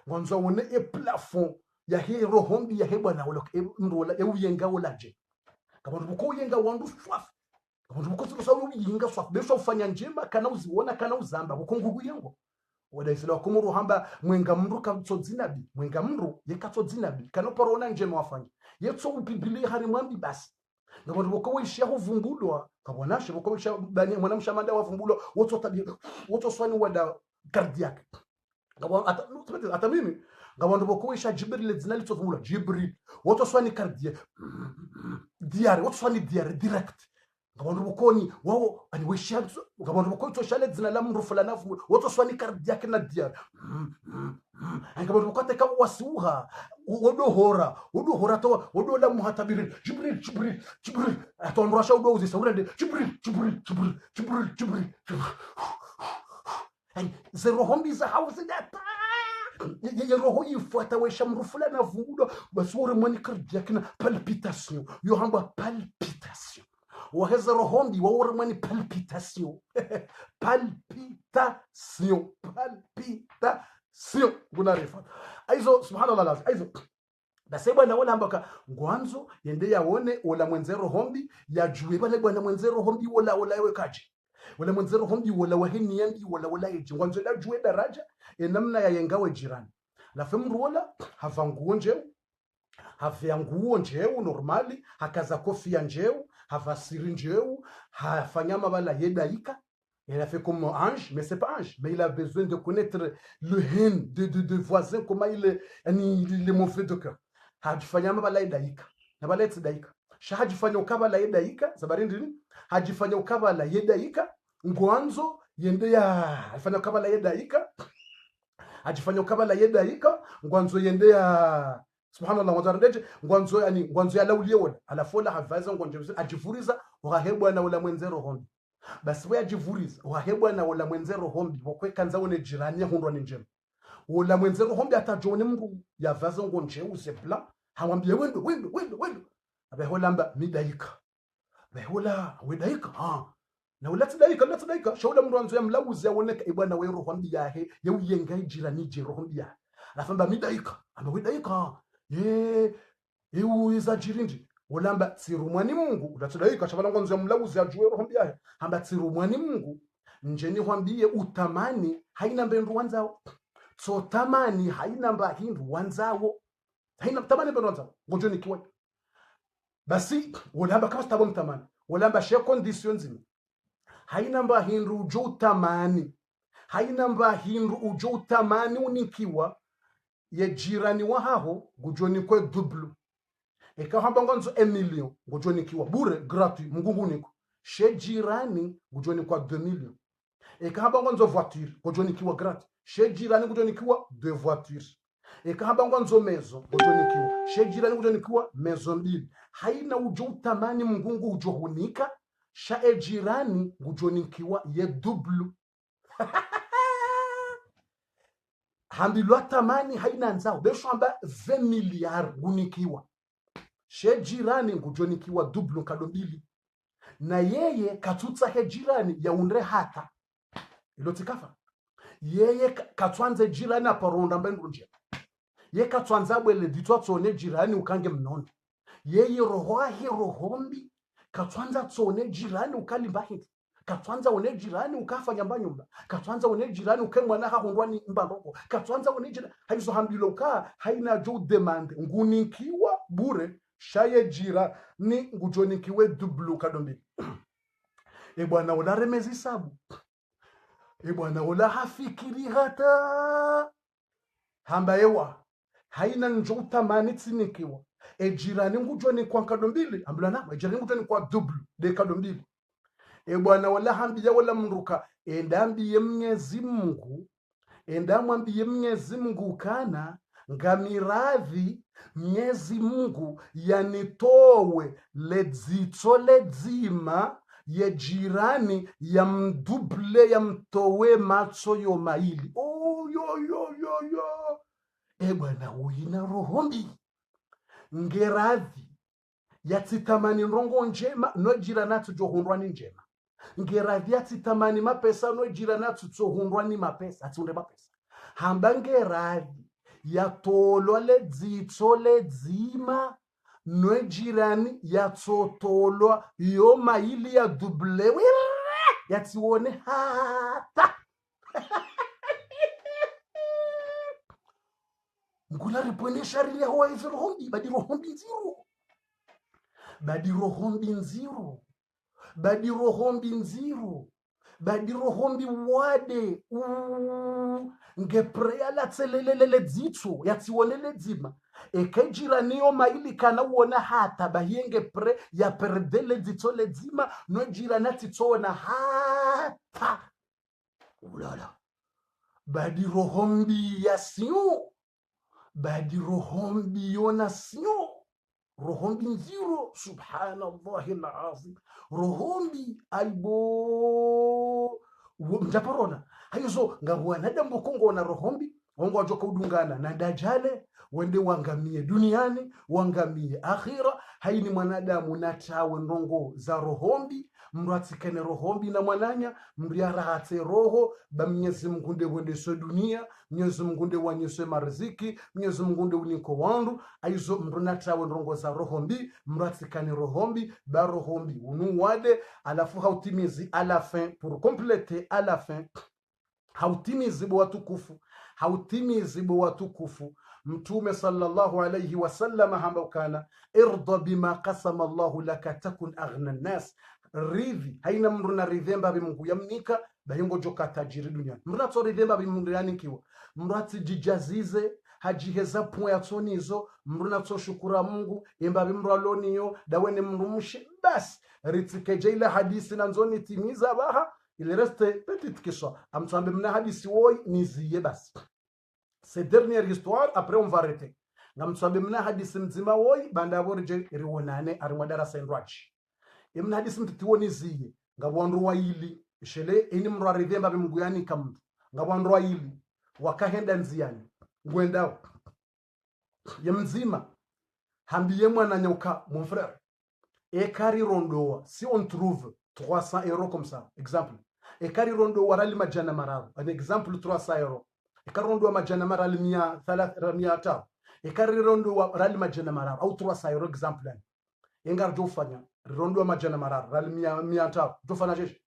ngwanzo ya wone e plafond, ya he rohombi ya he bwana ula mrola, e uyengawo laje. Kabandu buko uyengawo wandu swafi. Abantu bukoze sawo yinga swa besho ufanya njema kana uziona kana uzamba bukongugu yango wadaisela wakumuru hamba mwenga mru katsodzinabi mwenga mru yekatsodzinabi kana parona njema wafanya yetso upibili hari mwambi basi ngabantu boko wisha huvumbulwa kabonashe boko wisha bani mwana mshamanda wavumbulwa wotso tabi wotso swani wada cardiac ngabo ata mimi ngabantu boko wisha jibril zinali tsovumbulwa jibril wotso swani cardiac diare wotso swani diare direct ngabantu bukoni wao ani weshanzo ngabantu bukoni toshale dzina la mndu fulana fu woto swani cardiac na dia ngabantu bukote ka wasiuha wodohora to wodola muhatabiri jibril atonrasha wodo uzisa urende jibril ani zero hombi za house data ye roho yifuata wesha mndu fulana vudo basore mwani cardiac na palpitation yo hamba palpitation waheza rohombi waurmani palpitation gunarifa aizo subhanallah lazim aizo basi bwana wala ambaka ngwanzo yende yaone wala mwenze rohombi yajue bale bwana mwenze rohombi wala yewe kaji wala mwenze rohombi wala wahini yambi wala yeji ngwanzo la jue daraja enamna ya yengawe jirani la femru wala havanguo njeu havianguo njeu normali hakaza kofia njeu havasiri njeu hafanyama bala yedaika. Il a fait comme ange, mais c'est pas ange. Mais il a besoin de connaître le haine de voisins, comment il est mauvais de cœur. Hajifanyama bala yedaika. Na bala yedaika. Shahajifanya ukabala yedaika, sabarindini. Hajifanya ukabala yedaika. Ngwanzo yende ya alifanya ukabala yedaika. Hajifanya ukabala yedaika. Ngwanzo yende ya subhanallah wazarendeje ngwanzo ya laulie wala alafola havaza ngonje ajivuriza wahebwa na wala mwenzero hombi basi we ajivuriza wahebwa na wala mwenzero hombi bokwekanza wone jirani hundwa ni njema wala mwenzero hombi atajone mngu yavaza ngonje usepla hawambie wendo abehulamba midaika behola wedaika na wala tdaika shaula mndu anzo ya mlauzi yaoneka ibwana we roho hombi yahe yeyenga jirani je roho hombi yahe alafamba midaika amba wedaika iza jirindi ulamba tsirumwani Mungu utatsudaika chabana ngonzo ya mlauzi ajue roho mbiaye hamba tsirumwani Mungu njeni hwambie utamani haina mbendu wanzao so tamani haina mbahindu wanzao haina tamani mbendu wanzao ngojo nikiwa basi ulamba kama stabo mtamani ulamba she conditions haina mbahindu ujo utamani haina mbahindu ujo utamani unikiwa ye jirani wa haho gujoni kwa dublu eka hamba ngonzo 1 million gujoni kiwa bure gratuit mungu niko she jirani gujoni kwa 2 million eka hamba ngonzo voiture gujoni kiwa gratuit she jirani gujoni kiwa 2 voitures eka hamba ngonzo maison gujoni kiwa she jirani gujoni kiwa maison mbili haina ujo utamani mungu ujo hunika sha jirani gujoni kiwa ye dublu hambilwa tamani haina nzao besho amba 20 miliard gunikiwa she jirani ngujonikiwa dublu kadombili na yeye katutsa he jirani ya unre hata ilotikafa yeye katwanze jirani aparonda mbendunje ye katwanza bwele ditwa tsone jirani ukange mnono yeye rohombi katwanza tsone jirani ukalimba hiti katwanza one jirani ukafanya mbanyumba katwanza one jirani ukemwana hahondwani mbandoko katwanza one jirani haizo hambilo uka haina jo demand ngunikiwa bure shaye jira ni ngujonikiwe dublu kadombi bwana wala remezi sabu bwana wala hafikiri hata hamba yewa haina njo utamani tsinikiwa jirani ngujoni kwa kadombili ambulana jirani ngujoni kwa dublu de kadombili bwana wala hambia wala mruka endambiye Mwenyezi Mungu, endamwambie Mwenyezi Mungu kana ngamiradhi Mwenyezi Mungu yanitowe ledzito ledzima ye jirani ya mduble ya mtowe macho yo maili. Oh, yo. Bwana uina rohombi ngeradhi yatsitamani nrongo njema no jirani tujohundwa ni njema. Ngeradhi yatsitamani mapesa no jirani tujohundwa ni mapesa atunde mapesa. Hamba ngeradhi yatolwa ledzito ledzima no jirani yatsotolwa yo maili ya duble yatsione hata ngula ripone shari ya hoa ife rohombi badi rohombi nziro badi rohombi wade ngeprea la tselelele dzitso yatsiwonele dzima ekejirani yo maili kana uona hata bahienge pre ya perdele dzitso le dzima no jirani tsitsona hata ulala badi rohombi yasio badi rohombi yonasio rohombi nziro subhanallahi alazim rohombi aibo mjaparona hayo ngabwana dambo kongo na rohombi wangu wajoka udungana na dajale wende wangamie duniani wangamie akhira. Haini mwanadamu natawe ndongo za rohombi mratsikane rohombi na mwananya mriarahate roho ba Mwenyezi Mungu nde wende so dunia Mwenyezi Mungu nde wanyeswe marziki Mwenyezi Mungu nde uniko wandu aizo mrunatawe ndongo za rohombi mratsikane rohombi ba rohombi unuwade alafu hautimizi à la fin pour compléter à la fin hautimizi bo watukufu mtume sallallahu alayhi wasallam hamba kana irda bima qasama Allahu laka takun aghna an-nas ridhi haina mndu na ridhemba bimungu yamnika bayingo joka tajiri duniani mndu atso ridhemba bimungu yanikiwa mndu atijijazize hajiheza point yatsonizo mndu natso shukura Mungu emba bimru aloniyo dawene mndu mushi bas ritikeje ile hadisi nanzoni timiza baha il reste petite question amtsambe mna hadisi woy niziye bas. Cette dernière histoire, après on va arrêter. Ngamtsambe mna hadisi mzima woy banda borje riwonane ari mwadara sendwachi. Imna hadisi mtitiwoni ziye ngabwandu waili shele ini mru aridhemba bimuguyani kamdu ngabwandu waili wakahenda nziani ngwendao ye mzima hambiye mwana nyoka mon frère ekari rondoa si on trouve 300 euros comme ça exemple ekari rondoa rali majana mararu un exemple 300 euros ekari rondoa majana mararu 300 ekari rondoa rali majana mararu au 300 euros exemple engar jofanya rondoa majana mararu rali 100 jofanya jeshi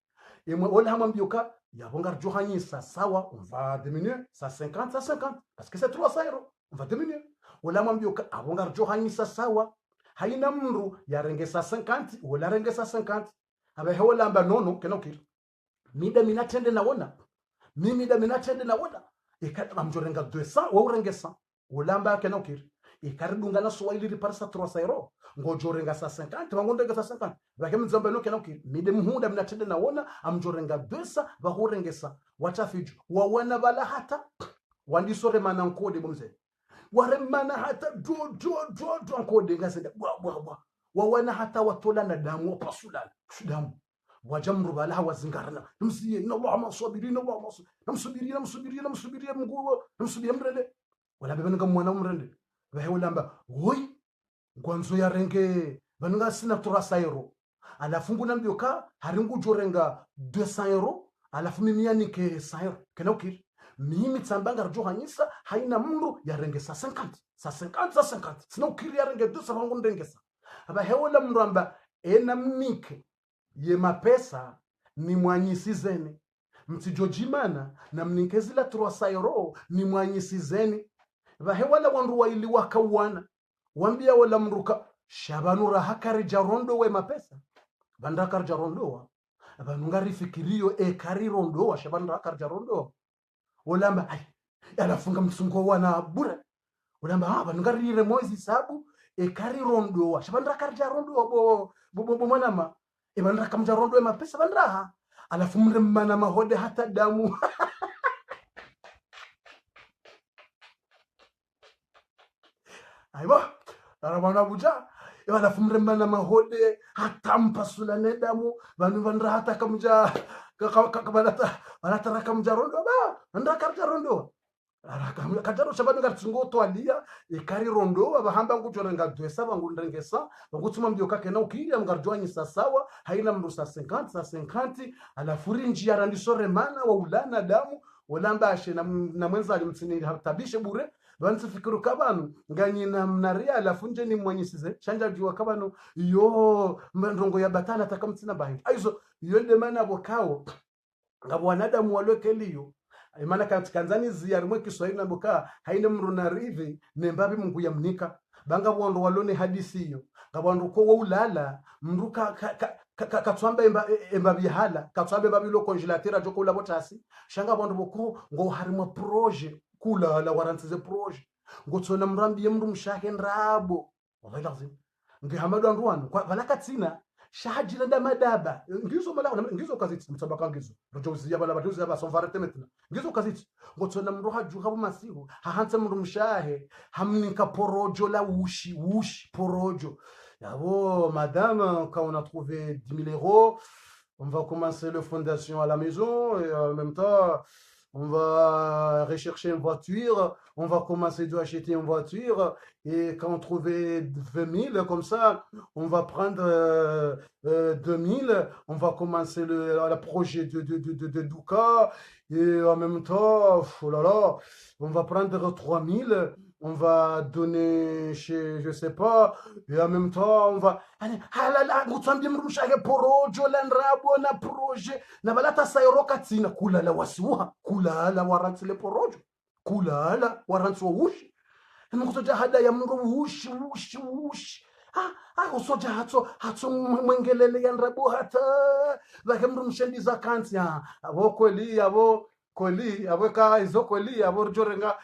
emwe wala hamambioka yabongar johanyisa sawa on va diminuer ça 50 parce que c'est 300 euros on va diminuer wala mwambioka abongar johanyisa sawa haina mru yarengesa 50 wala rengesa 50 abe hewala amba nono kenokir mida minatende naona mimi da minatende naona ikata amjorenga 200 wa urengesa wala amba kenokir ikaridunga na swahili riparsa 300 euros ngojorenga sa 50 wangondega sa 50 bakemzamba no kenokir mide muhunda minatende naona amjorenga 200 bahurengesa watafiju wawana bala hata wandisore manankode bomze waremana hata do nkode ngasenda bwa wawana hata watola na damu pasulana damu wajamru bala hawazingarana msiye inna Allah ma sabirin Allah namsubiria mguwo namsubiria mrende wala bebenga mwana mrende bahewlamba hoy ngwanzo ya renge banunga sina 300 euro alafu nguna mbioka haringu jorenga 200 euro alafu mimi yanike 100 euro kenokir mimi tsambanga rjohanyisa haina mru ya rengesa 50 sina ukiri ya renge 200 bangu ndengesa aba hewla mramba ena mnike ye mapesa ni mwanyisizeni mtijojimana na mninkezila 300 euro ni mwanyisizeni aba hewla wandu waili wakawana wambia wala mruka shabanura hakari jarondo we mapesa bandakar jarondo abanungari fikirio ekari rondo shabanura hakari jarondo olamba ai alafunga msungo wana bure olamba abanungarire moizi sabu ekari rondo shabandra karja rondo bo mwanama Ibanra kamja rondo mapesa banraha alafu mremmana mahode hata damu aibo arabana buja alafu mremmana mahode hata mpasula nedamu banu banra hata kamja balata rakamja rondo ba ndra kamja rondo kajaro shabani ngatsungo twalia ikari rondo abahamba nguchora ngadwesa bangundrengesa ngutuma mbyoka kena ukiri amgarjwanyi sasawa haina mndu sa 50 alafu rinji yarandisore mana wa ulana damu olambashe na mwenza alimtsini hatabishe bure bantu fikiru kabanu nganyi na mnaria alafu nje ni mwanyisize shanja jua kabanu yo ndongo ya batala takamtsina bahi aizo yonde mana bokao ngabo wanadamu walokeliyo imana kanzani ziyarimwe Kiswahili naboka haine mruna rivi nembabi Mungu yamnika banga bondo walone hadisi hiyo ngabondo ko ulala mruka katswamba embabi hala katswamba embabi lo congelateur joko la botasi shanga bondo boko ngo harimo projet kula la warantize projet ngotsona mrambi yemndu mshahe nrabo wallahi lazim ngihamadu andwanu kwa balakatsina shahajira nda madaba ngizo mala ngizo kaziti mtsabaka ngizo rojozi yabala baduzi yaba sonvarete metna ngizo kaziti ngotsona mruha juga bumasihu hahanze mndu mshahe hamnika porojo la wushi porojo yabo madame quand on a trouvé 10 000 euros on va commencer le fondation à la maison et en même temps on va rechercher une voiture, on va commencer à acheter une voiture, et quand on trouvait 20 000, comme ça, on va prendre 2 000, on va commencer le projet de Douka, et en même temps, oh là là, on va prendre 3 000, on va donner chez, je sais pas, et en même temps, on va... halala ngutsambye mrumshake porojo la nrabo na projet na balata sayroka tsina kulala wasiwa kulala warantsile porojo kulala warantswa wushi ngutoja hada ya mndu wushi usoja hatso mwengelele ya nrabo hata vake mrumshendiza kansi abo kweli abo koli abweka izo koli aborjorenga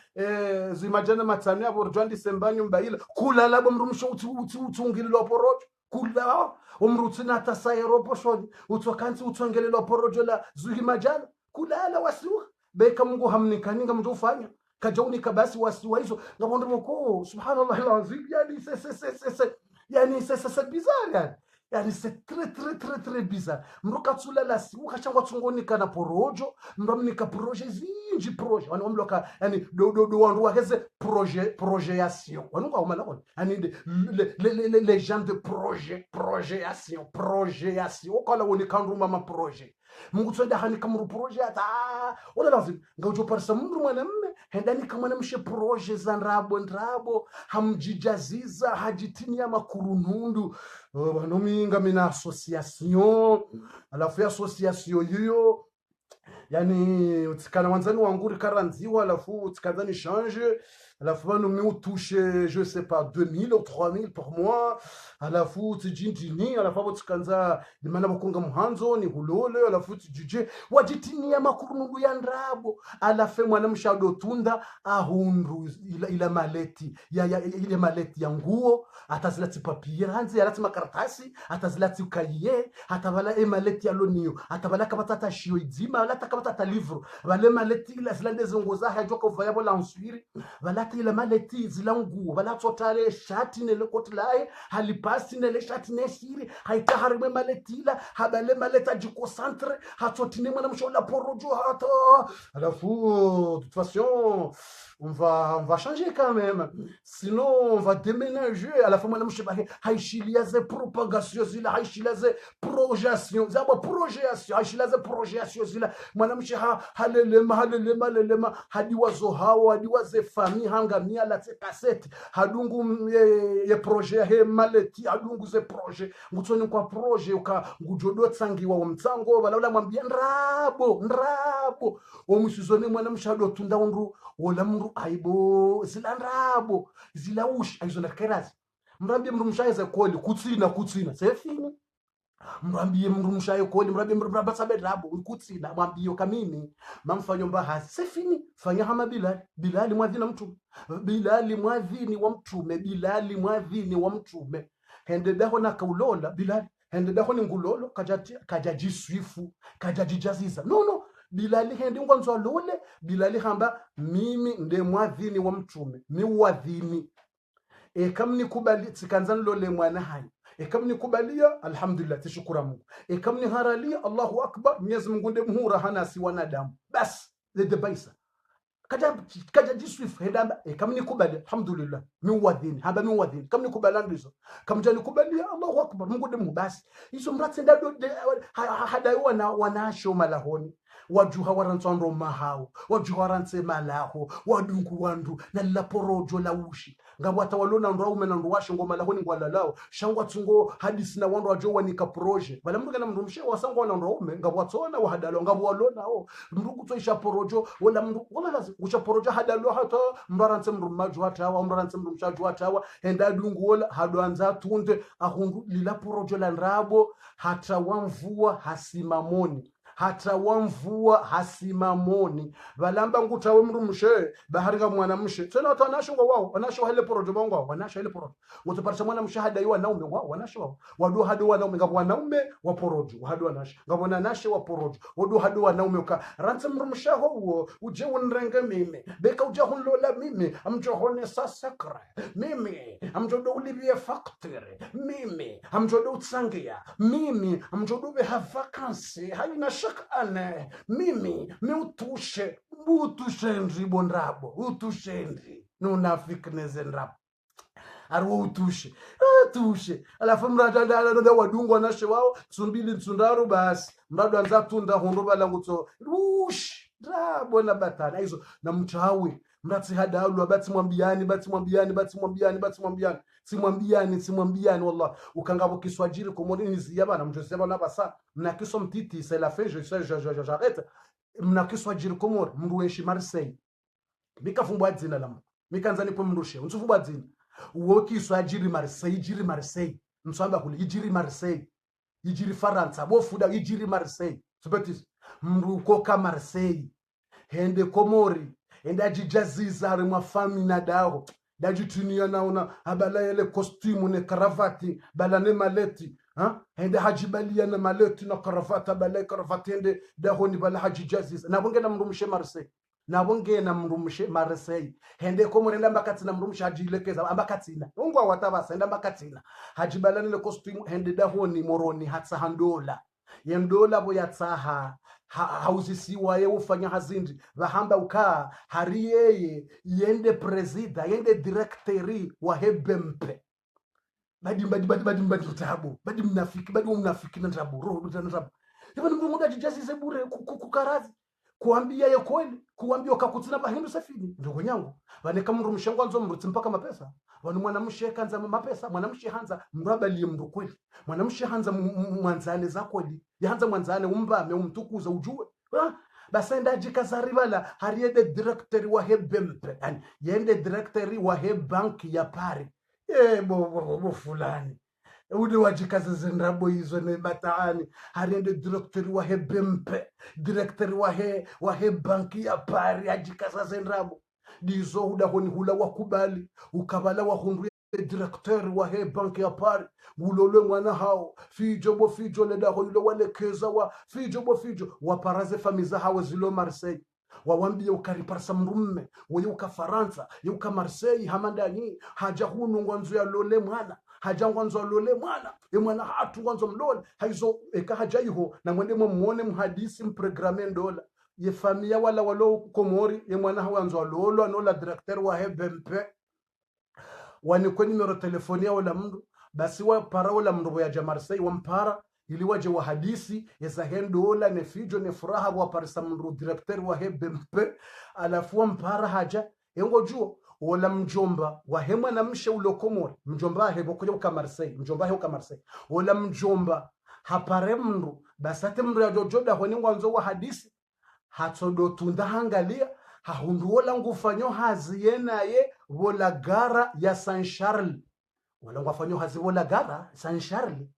zimajana matsani aborjwandi sembanyu mbaila kulala bomrumsho utungililo porojo kula umrutsina tasayero poshoni utsokansi utsongelelo porojo la zuhimajana kulala wasiwa beka Mungu hamnikaninga mtu ufanya kajaunika basi wasiwa hizo ngabondo boko subhanallah alazim yani c'est bizarre yani c'est très bizarre mrukatsula la si ukashangwa tsongonika na porojo mramnika projet zinji projet wanomloka yani do wandu wakeze projetation wanunga umala on yani les gens de projetation okala woni kanduma ma projet Mungu tsonda hani kamru projet ata wala lazim ngaujo parsa mundu mwanamme hendani kama namshe projet za nrabo hamjijaziza hajitinia makurunundu banominga mina association alafu association hiyo yani utsikana wanzani wanguri karanziwa alafu utsikazani change alafu bano mi utouche je sais pas 2 000 ou 3 000 par mois alafu tijintini alafu botsikanza dimana bokunga muhanzo ni hulole alafu tijije wajitinia makurunundu ya nrabo alafu mwana mshado tunda ahundu ila maleti ile maleti ya nguo atazilati papier hanzi alati makaratasi atazilati kaye atabala maleti ya lonio atabala kabata shio idima alata kabata livre wale maleti ila zilande zongoza hajoka uvayabo la nswiri wala ila maleti zilangu wala totale shati nele kotlae halipasi nele shati neshiri haitaharime maleti ila habale maleta jikocentre hatotine mwana mshola porojo hata alafu de toute façon on va changer quand même sinon on va déménager à la fois mwana mshibahe haishiliaze propagation zila haishiliaze projection zaba projection haishiliaze projection zila mwana mshiha halelema hadi wazo hawa hadi waze fami hangamia la cassette hadungu ye projet he maleti hadungu ze projet ngutsoni kwa projet uka ngujodo tsangiwa umtsango balawla mwambia nrabo omusizone mwana mshado tunda undu wala mru aibo zila nrabo zila ushi aizona kerazi mrambie mru mshaiza koli kutsina sefini mrambie mru mshaye koli mrambie mru basabe rabo kutsina mwambie kamini mamfanyo mbaha sefini fanya hama bilali mwadhina mtu bilali mwadhini wa mtume hende daho na kaulola bilali hende daho ni ngulolo kajajiswifu kajajijaziza no bilali hende ngwanzo lole bilali hamba mimi nde mwadhini wa mtume mi wadhini kam nikubali tsikanzan lole mwana hayo kam nikubalia alhamdulillah tishukura Mungu kam ni haralia Allahu akbar Mwenyezi Mungu nde muhura hana si wanadamu bas de baisa kaja jiswif hedamba kam nikubali alhamdulillah mi wadhini hamba mi wadhini kam nikubala ndizo kam jani kubalia Allahu akbar Mungu nde mu basi hizo mratse ndado hadaiwa na wanasho malahoni wajuha warantswandro mahao wajuha warantse malaho wadungu wandu na laporojo la ushi ngabwata walona ndo aume na ndo washe ngoma lahoni ngwalalao shangwa tsungo hadisi na wando wajo wanika proje bala mndu kana mndu mshe wasangwa na ndo aume ngabwatsona wahadalo ngabwalona mndu kutsoisha porojo wala mndu wala lazi ucha porojo hadalo hata mbarantse mndu maju hatawa mbarantse mndu mshaju hatawa enda dungu wala hadwanza tunde ahundu lila porojo la nrabo hata wamvua hasimamoni hata wamvua hasimamoni balamba ngutawe mndu mshe bahariga mwana mshe tena watanasho wao wanasho hele porojo bongo wanasho hele porojo wotoparisha mwana mshe hada yiwa naume wao wanasho wadu hadu wanaume ngabo wanaume wa porojo hadu wanasho ngabo nanashe wa porojo wadu hadu wanaume ka ransa mndu mshe huo uje unrenge mimi beka uje hunlola mimi amjohone sasakra mimi amjodo ulibie factory mimi amjodo utsangia mimi amjodo be have vacancy haina ane mimi mi utushe nribo nrabo utushendi nunafikneze nrabo arwo utushe alafu mrata wadungwa nashe wao tsumbili tsundaru basi mrado anza tunda hondo balangutso ush nrabo na batana hizo na mtawi mratsi hadalu batsi mwambiani wallah ukangabo kiswajiri komoni nizia bana mjoseba na basa mnakiso mtiti c'est la fin j'arrête mnakiswajiri komori mndu wenshi Marseille mikafumbwa dzina lamu mikanzani po mndushe unsufumbwa dzina wokiswajiri Marseille msamba kule ijiri Marseille ijiri Faransa bofuda ijiri Marseille subetis mndu koka Marseille hende komori enda jijaziza ari mafami na dao dajitunia naona abala yele kostimu ne karavati bala ne maleti hende hajibalia na maleti na karavata bala karavati hende dahoni bala hajijaziza nabonge na mrumshe Marseille hende komori enda mbakati na mrumshe hajilekeza ambakatina ungwa watabasa enda mbakatina hajibala ne kostimu hende dahoni moroni hatsa handola yendola boyatsaha hauzisiwa ye ufanya hazindi vahamba ukaa hariyeye yende presida yende directori wa hebempe badi utabu badi mnafiki na tabu roho na tabu hivyo mtu mmoja jijazize bure kukarazi kuambia ye kweli kuambia ukakutina bahindu safini ndogo nyangu bane kama mtu mshango anzo mruti mpaka mapesa wani mwanamshe kanza mapesa mwanamshe hanza mrabali mndu kweli mwanamshe hanza mwanzane za kweli yahanza mwanzane umbame umtukuza ujue basenda jikazari bala hariyede director wa hebempe yani yende director wa bank ya Paris bo fulani udi wajikaza zendrabo hizo ne bataani hariyede director wa hebempe director wa bank ya Paris ajikaza zendrabo dizo huda honi hula wakubali ukabala wa hundu directeur wa bank ya Paris ulole mwana hao fijo leda holo walekeza wa fijo waparaze famiza hao zilo Marseille wawambie ukariparsa mrumme wewe uka Faransa yuka Marseille hamandani haja hunu ngwanzo ya lole mwana haja ngwanzo lole mwana mwana hatu ngwanzo mlole haizo eka haja iho na mwende muone mhadisi mprogramme ndola ye famia wala walo komori ye mwana hao ngwanzo lolo anola directeur wa BMP wani kwa numero telefonia wala mndu basi wa para wala mndu ya Marseille wampara ili waje wa hadisi ya zahendo wala nefijo ne furaha wa parisa mndu directeur wa BMP alafu wampara haja yengo juo wala mjomba wa hemwa na mshe ulokomori mjomba hebo kuja uka Marseille wala mjomba hapare mndu basate mndu ya jojoda honi ngwanzo wa hadisi hatsodo tunda hangalia hahundu wala ngufanyo hazi yenaye wola gara ya Saint Charles wala ngufanyo hazi wola gara Saint Charles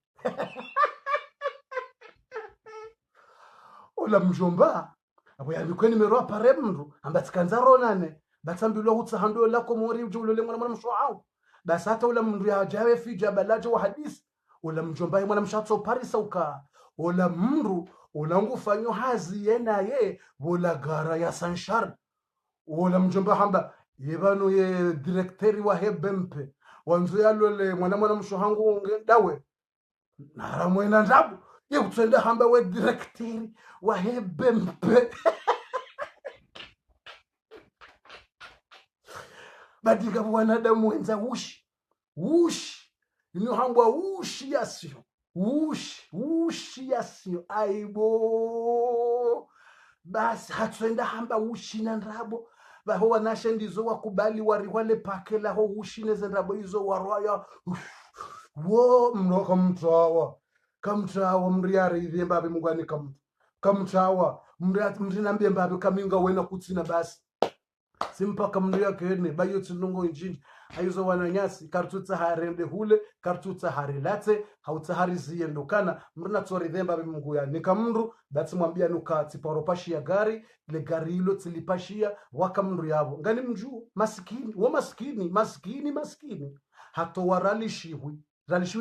wala mjomba abo ya mikweni mero pare mndu ambatikanza ronane batambilo hutsa hando la komori ujulole mwana mshoao basata wala mndu ya jawe fi jabalaje wa hadisi ola mjomba mwana mshatso parisa uka ola mru unangufanyo hazi yena ye bola gara ya sanshar ola mjomba hamba yebano ye directori wa hebempe wanzu yalole mwana mshohangu dawe nara mwena ndabu ye kutsenda hamba we directori wa hebempe badika wanadamu wenza ushi inohangwa ushi yasio aibo basi hatswenda hamba ushi na ndrabo baho wanashe ndizo wakubali wariwale pakela ho ushi neze ndrabo izo warwaya wo mnoka kamtawa mriari vyembabe mungani kamtawa mrinambie mbabe kaminga wena kutsina basi simpaka mnduya kene bayo tsinongo injini aizo wananyasi kartutsa harende hule kartutsa harilate hautsa hariziye ndokana mrina tsori dhemba bimunguya nikamndu batsi mwambia nuka tsiparopashi ya gari le gari hilo tsilipashia waka mndu yabo ngani mjuu maskini hato waralishiwi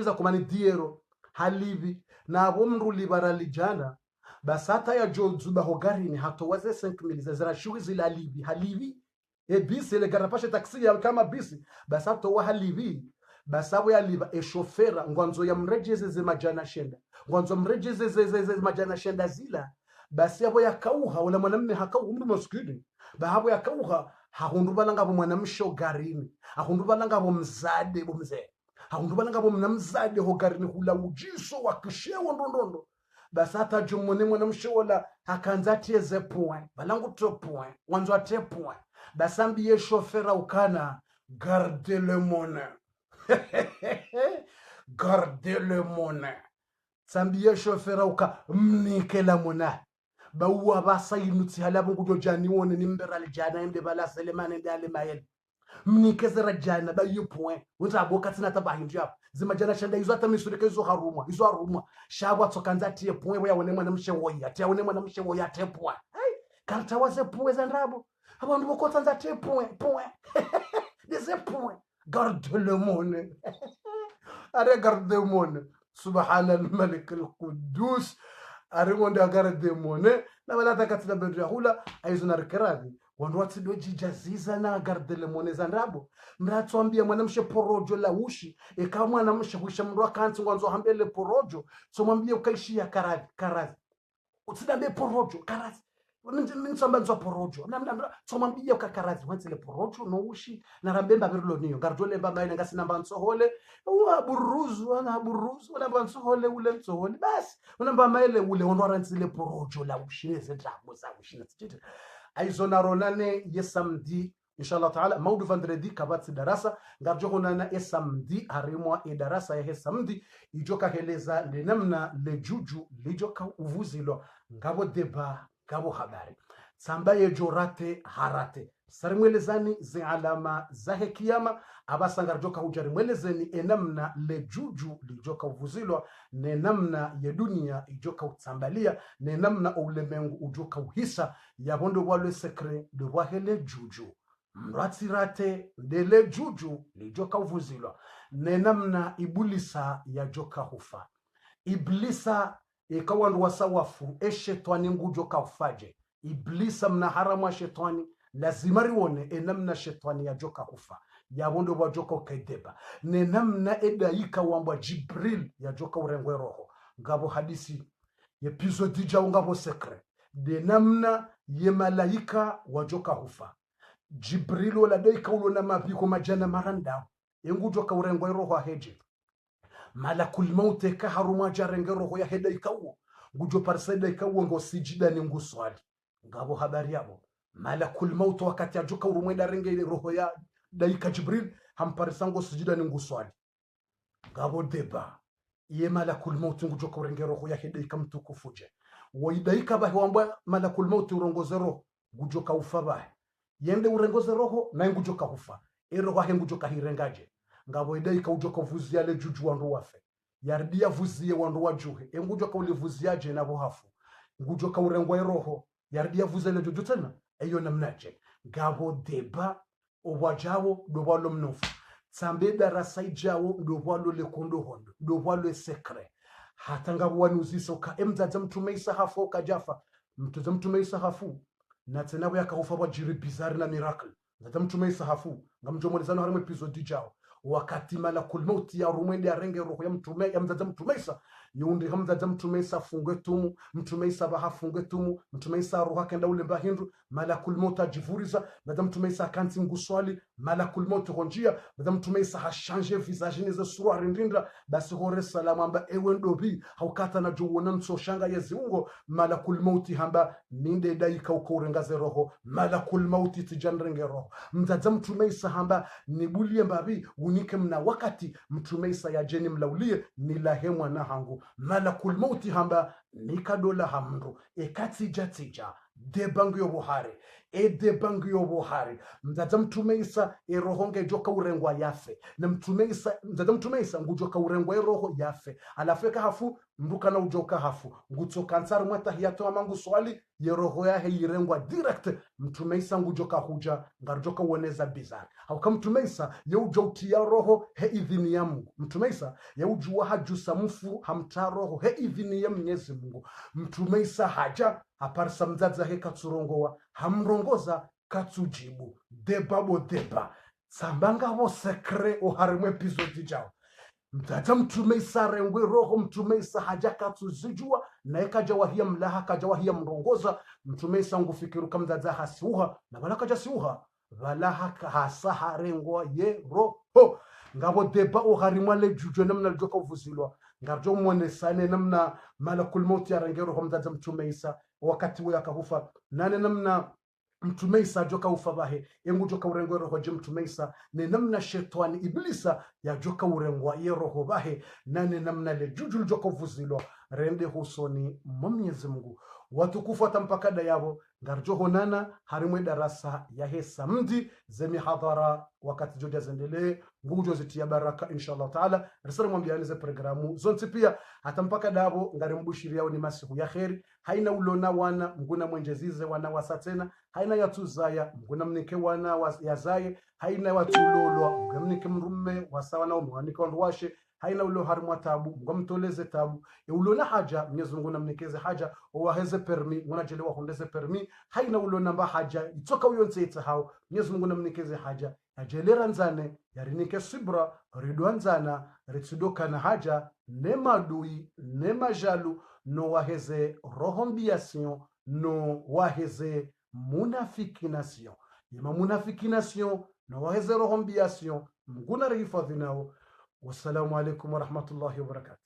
za kumani diero halivi na abo mndu libarali jana basata ya jozuba hogarini hato waze 5,000 zazira shuwi zila halivi bisi ile garapashe taksi ya kama bisi basato wa halivi basabo ya liva eshofera ngwanzo ya mrejeze ze majana shenda ngwanzo mrejeze ze majana shenda zila basi yabo yakauha wala mwanamme hakau mndu maskini bahabo yakauha hakundubala ngabo mwanamsho garini hakundubala ngabo mzade bomze hakundubala ngabo mnamzade ho garini hula ujiso wakishewa ndondondo basata jumone mwanamsho wala hakanzatie ze point balangu to point wanzo ate point basambi ye chauffeur ukana garder le monnaie garder le monnaie sambi ye chauffeur uka mnike la monnaie bawa basayinutsi halabo ngujo jani wone nimbera le jana ende bala selemane ende ale mayel mnike zera jana ba yu point uta boka tsina tabahindu yapo zima jana shanda izo atamisurike izo haruma shagwa tsokanza tie point boya wone mwana mshewoya tie wone mwana mshewoya tie point hey karta wase point za ndabo abantu bokotsanza te point des points garde le monde are garde le monde subhanal malik al quddus are monde garde le monde na wala takatina bedra hula aizuna rikarabi wandu watsido jijaziza na garde le monde zandabo mratsoambia mwanamshe porojo la ushi eka mwanamshe wisha mndu akanti ngwanzo hambele porojo so mwambie ukaishi ya karazi utsidambe porojo karazi ninsamba nzwa porojo namna tsomambia ukakarazi wansile porojo no ushi na rambemba birlo niyo gardole mbamba ina ngasi namba nsohole wa buruzu na bansohole ule nsohole basi unamba maile ule onwara nsile porojo la ushi nezendabo za ushi ntsithe aizona ronane yesamdi inshallah taala maudu vendredi kabatsi darasa ngarjo honana esamdi harimwa darasa ya samdi ijoka heleza le namna le juju lijoka uvuzilo ngabo deba gabo habari samba ye jorate harate sarimwelezani zi alama za hekiyama abasangar joka hujari mwelezeni enamna le juju lijoka uvuzilwa ne namna ye dunia ijoka utsambalia ne namna ulemengu ujoka uhisa yabondo walwe sekre de wahele juju mratsirate ndele juju lijoka uvuzilwa ne namna ibulisa ya joka hufa iblisa ikawandu wasawafu eshetwani ngujo kaufaje iblisa mna haramu wa shetwani lazima riwone enamna shetwani ya joka kufa ya wondo wa joka ukaideba ne namna edaika wambwa Jibril ya joka urengwe roho ngabo hadisi episode ja ngabo sekre de namna ye malaika wa joka hufa Jibril wala daika ulona mapiko majana maranda ngujo ka urengwe roho aheje malakul maut ka haruma jarenge roho ya heda ikawo ngujo parseda ikawo ngo sijida ni nguswali ngabo habari yabo malakul maut wakati ajuka urumwenda renge ile roho ya daika Jibril hamparisango sijida ni nguswali ngabo deba ye malakul maut ngujo ka renge roho ya heda ikamtukufuje waidaika bahi wambwa malakul maut urongoze roho ngujo ka ufa yende urongoze roho na ngujo ka ufa roho ya ngujo ka hirengaje ngabo idaika ujoka vuzia le juju wandu wafe yardia vuzie wandu wajuhe ngujo ka ulivuziaje nabo hafu ngujo ka urengwa roho yardia vuzie le juju tena eyo namnaje ngabo deba owajawo do balo mnofu tsambe darasa ijawo ndovwalo lekondo hondo ndovwalo sekre hatanga wani uzisoka emdza mtume Isa hafo kajafa mtuza mtume Isa hafu na tena bya kaufa wa jiri bizarre na miracle nza mtume Isa hafu ngamjomolezano harimo episode ijawo wakati malakul mauti ya rumwende arenge roho ya mtume ya mdza mtume Isa yundi hamdza mtume Isa fungwe tumu mtume Isa baha fungwe tumu mtume Isa roho kenda ule mbahindu malakul mauti ajivuriza mdza mtume Isa kanti nguswali malakul mauti honjia mdza mtume Isa hashange visage nizo surwa rindinda basi hore salama amba ewe ndobi haukata na juwona msoshanga yeziungo malakul mauti hamba ninde daika ukorengaze roho malakul mauti tijanrenge roho mdza mtume Isa hamba nibulie mbabi unike mna wakati mtume Isa ya jeni mlaulie nilahemwa na hangu malakul mauti hamba nikadola hamru ekatija debangu yo buhari debangu yo buhari mdza mtume Isa rohonge joka urengwa yafe na mtume Isa mdza mtume Isa ngujoka urengwa roho yafe alafeka hafu mbuka na ujoka hafu ngutsoka ntsari mwata hiyato amangu swali ye roho ya he irengwa direct mtume Isa ngujoka huja ngarujoka uoneza bizarre hauka mtume Isa ye ujouti ya roho he idhini ya Mungu mtume Isa ye ujua hajusa mfu hamta roho he idhini ya Mwenyezi Mungu mtume Isa haja aparsa mdzaza he katsurongowa hamrongoza katsujibu debabo deba sambanga vo sekre oharimwe episode jao mdzaza mtume Isa rengwe roho mtume Isa haja katsuzijua na ekaja wahia mlaha kaja wahia mrongoza mtume Isa ngufikiru kamdzaza hasiuha na balaka jasiuha valaha hasaha rengwa ye roho ngabo deba oharimwa le jujo namna joka uvuzilwa ngarjo mwone sane namna malakul mauti ya rengero kwa mdzaza mtume Isa wakati we akahufa nane namna mtume Isa joka ufa bahe yengu joka urengwa roho je mtume Isa ne namna shetani iblisa ya joka urengwa ye roho bahe nane namna le juju joka uvuzilwa rende husoni Mwenyezi Mungu watukufu atampakada yabo ngarjo honana harimwe darasa ya hesa mdi zemi hadhara wakati joja zendele ngujo zitia baraka inshallah taala risala mwambianize programu zonti pia atampaka dabo ngarimbushiri yao ni masiku ya kheri haina ulona wana mguna mwenjezize wana wasatena haina yatuzaya mguna mnike wana yazaye haina watulolwa mgamnike mrume wasawa na umwanike wanduwashe haina ulo harimwa tabu ngamtoleze tabu ulona haja Mwenyezi Mungu namnikeze haja owaheze permi mwanajelewa hondeze permi haina ulo namba haja itoka uyo nseita hao Mwenyezi Mungu namnikeze haja ajelera nzane yarinike sibra ridwanzana ritsudoka na haja nemadui nemajalu no waheze rohombiation no waheze munafikination yema munafikination no waheze rohombiation mguna rihifadhi nao. Wassalamu alaikum warahmatullahi wabarakatuh.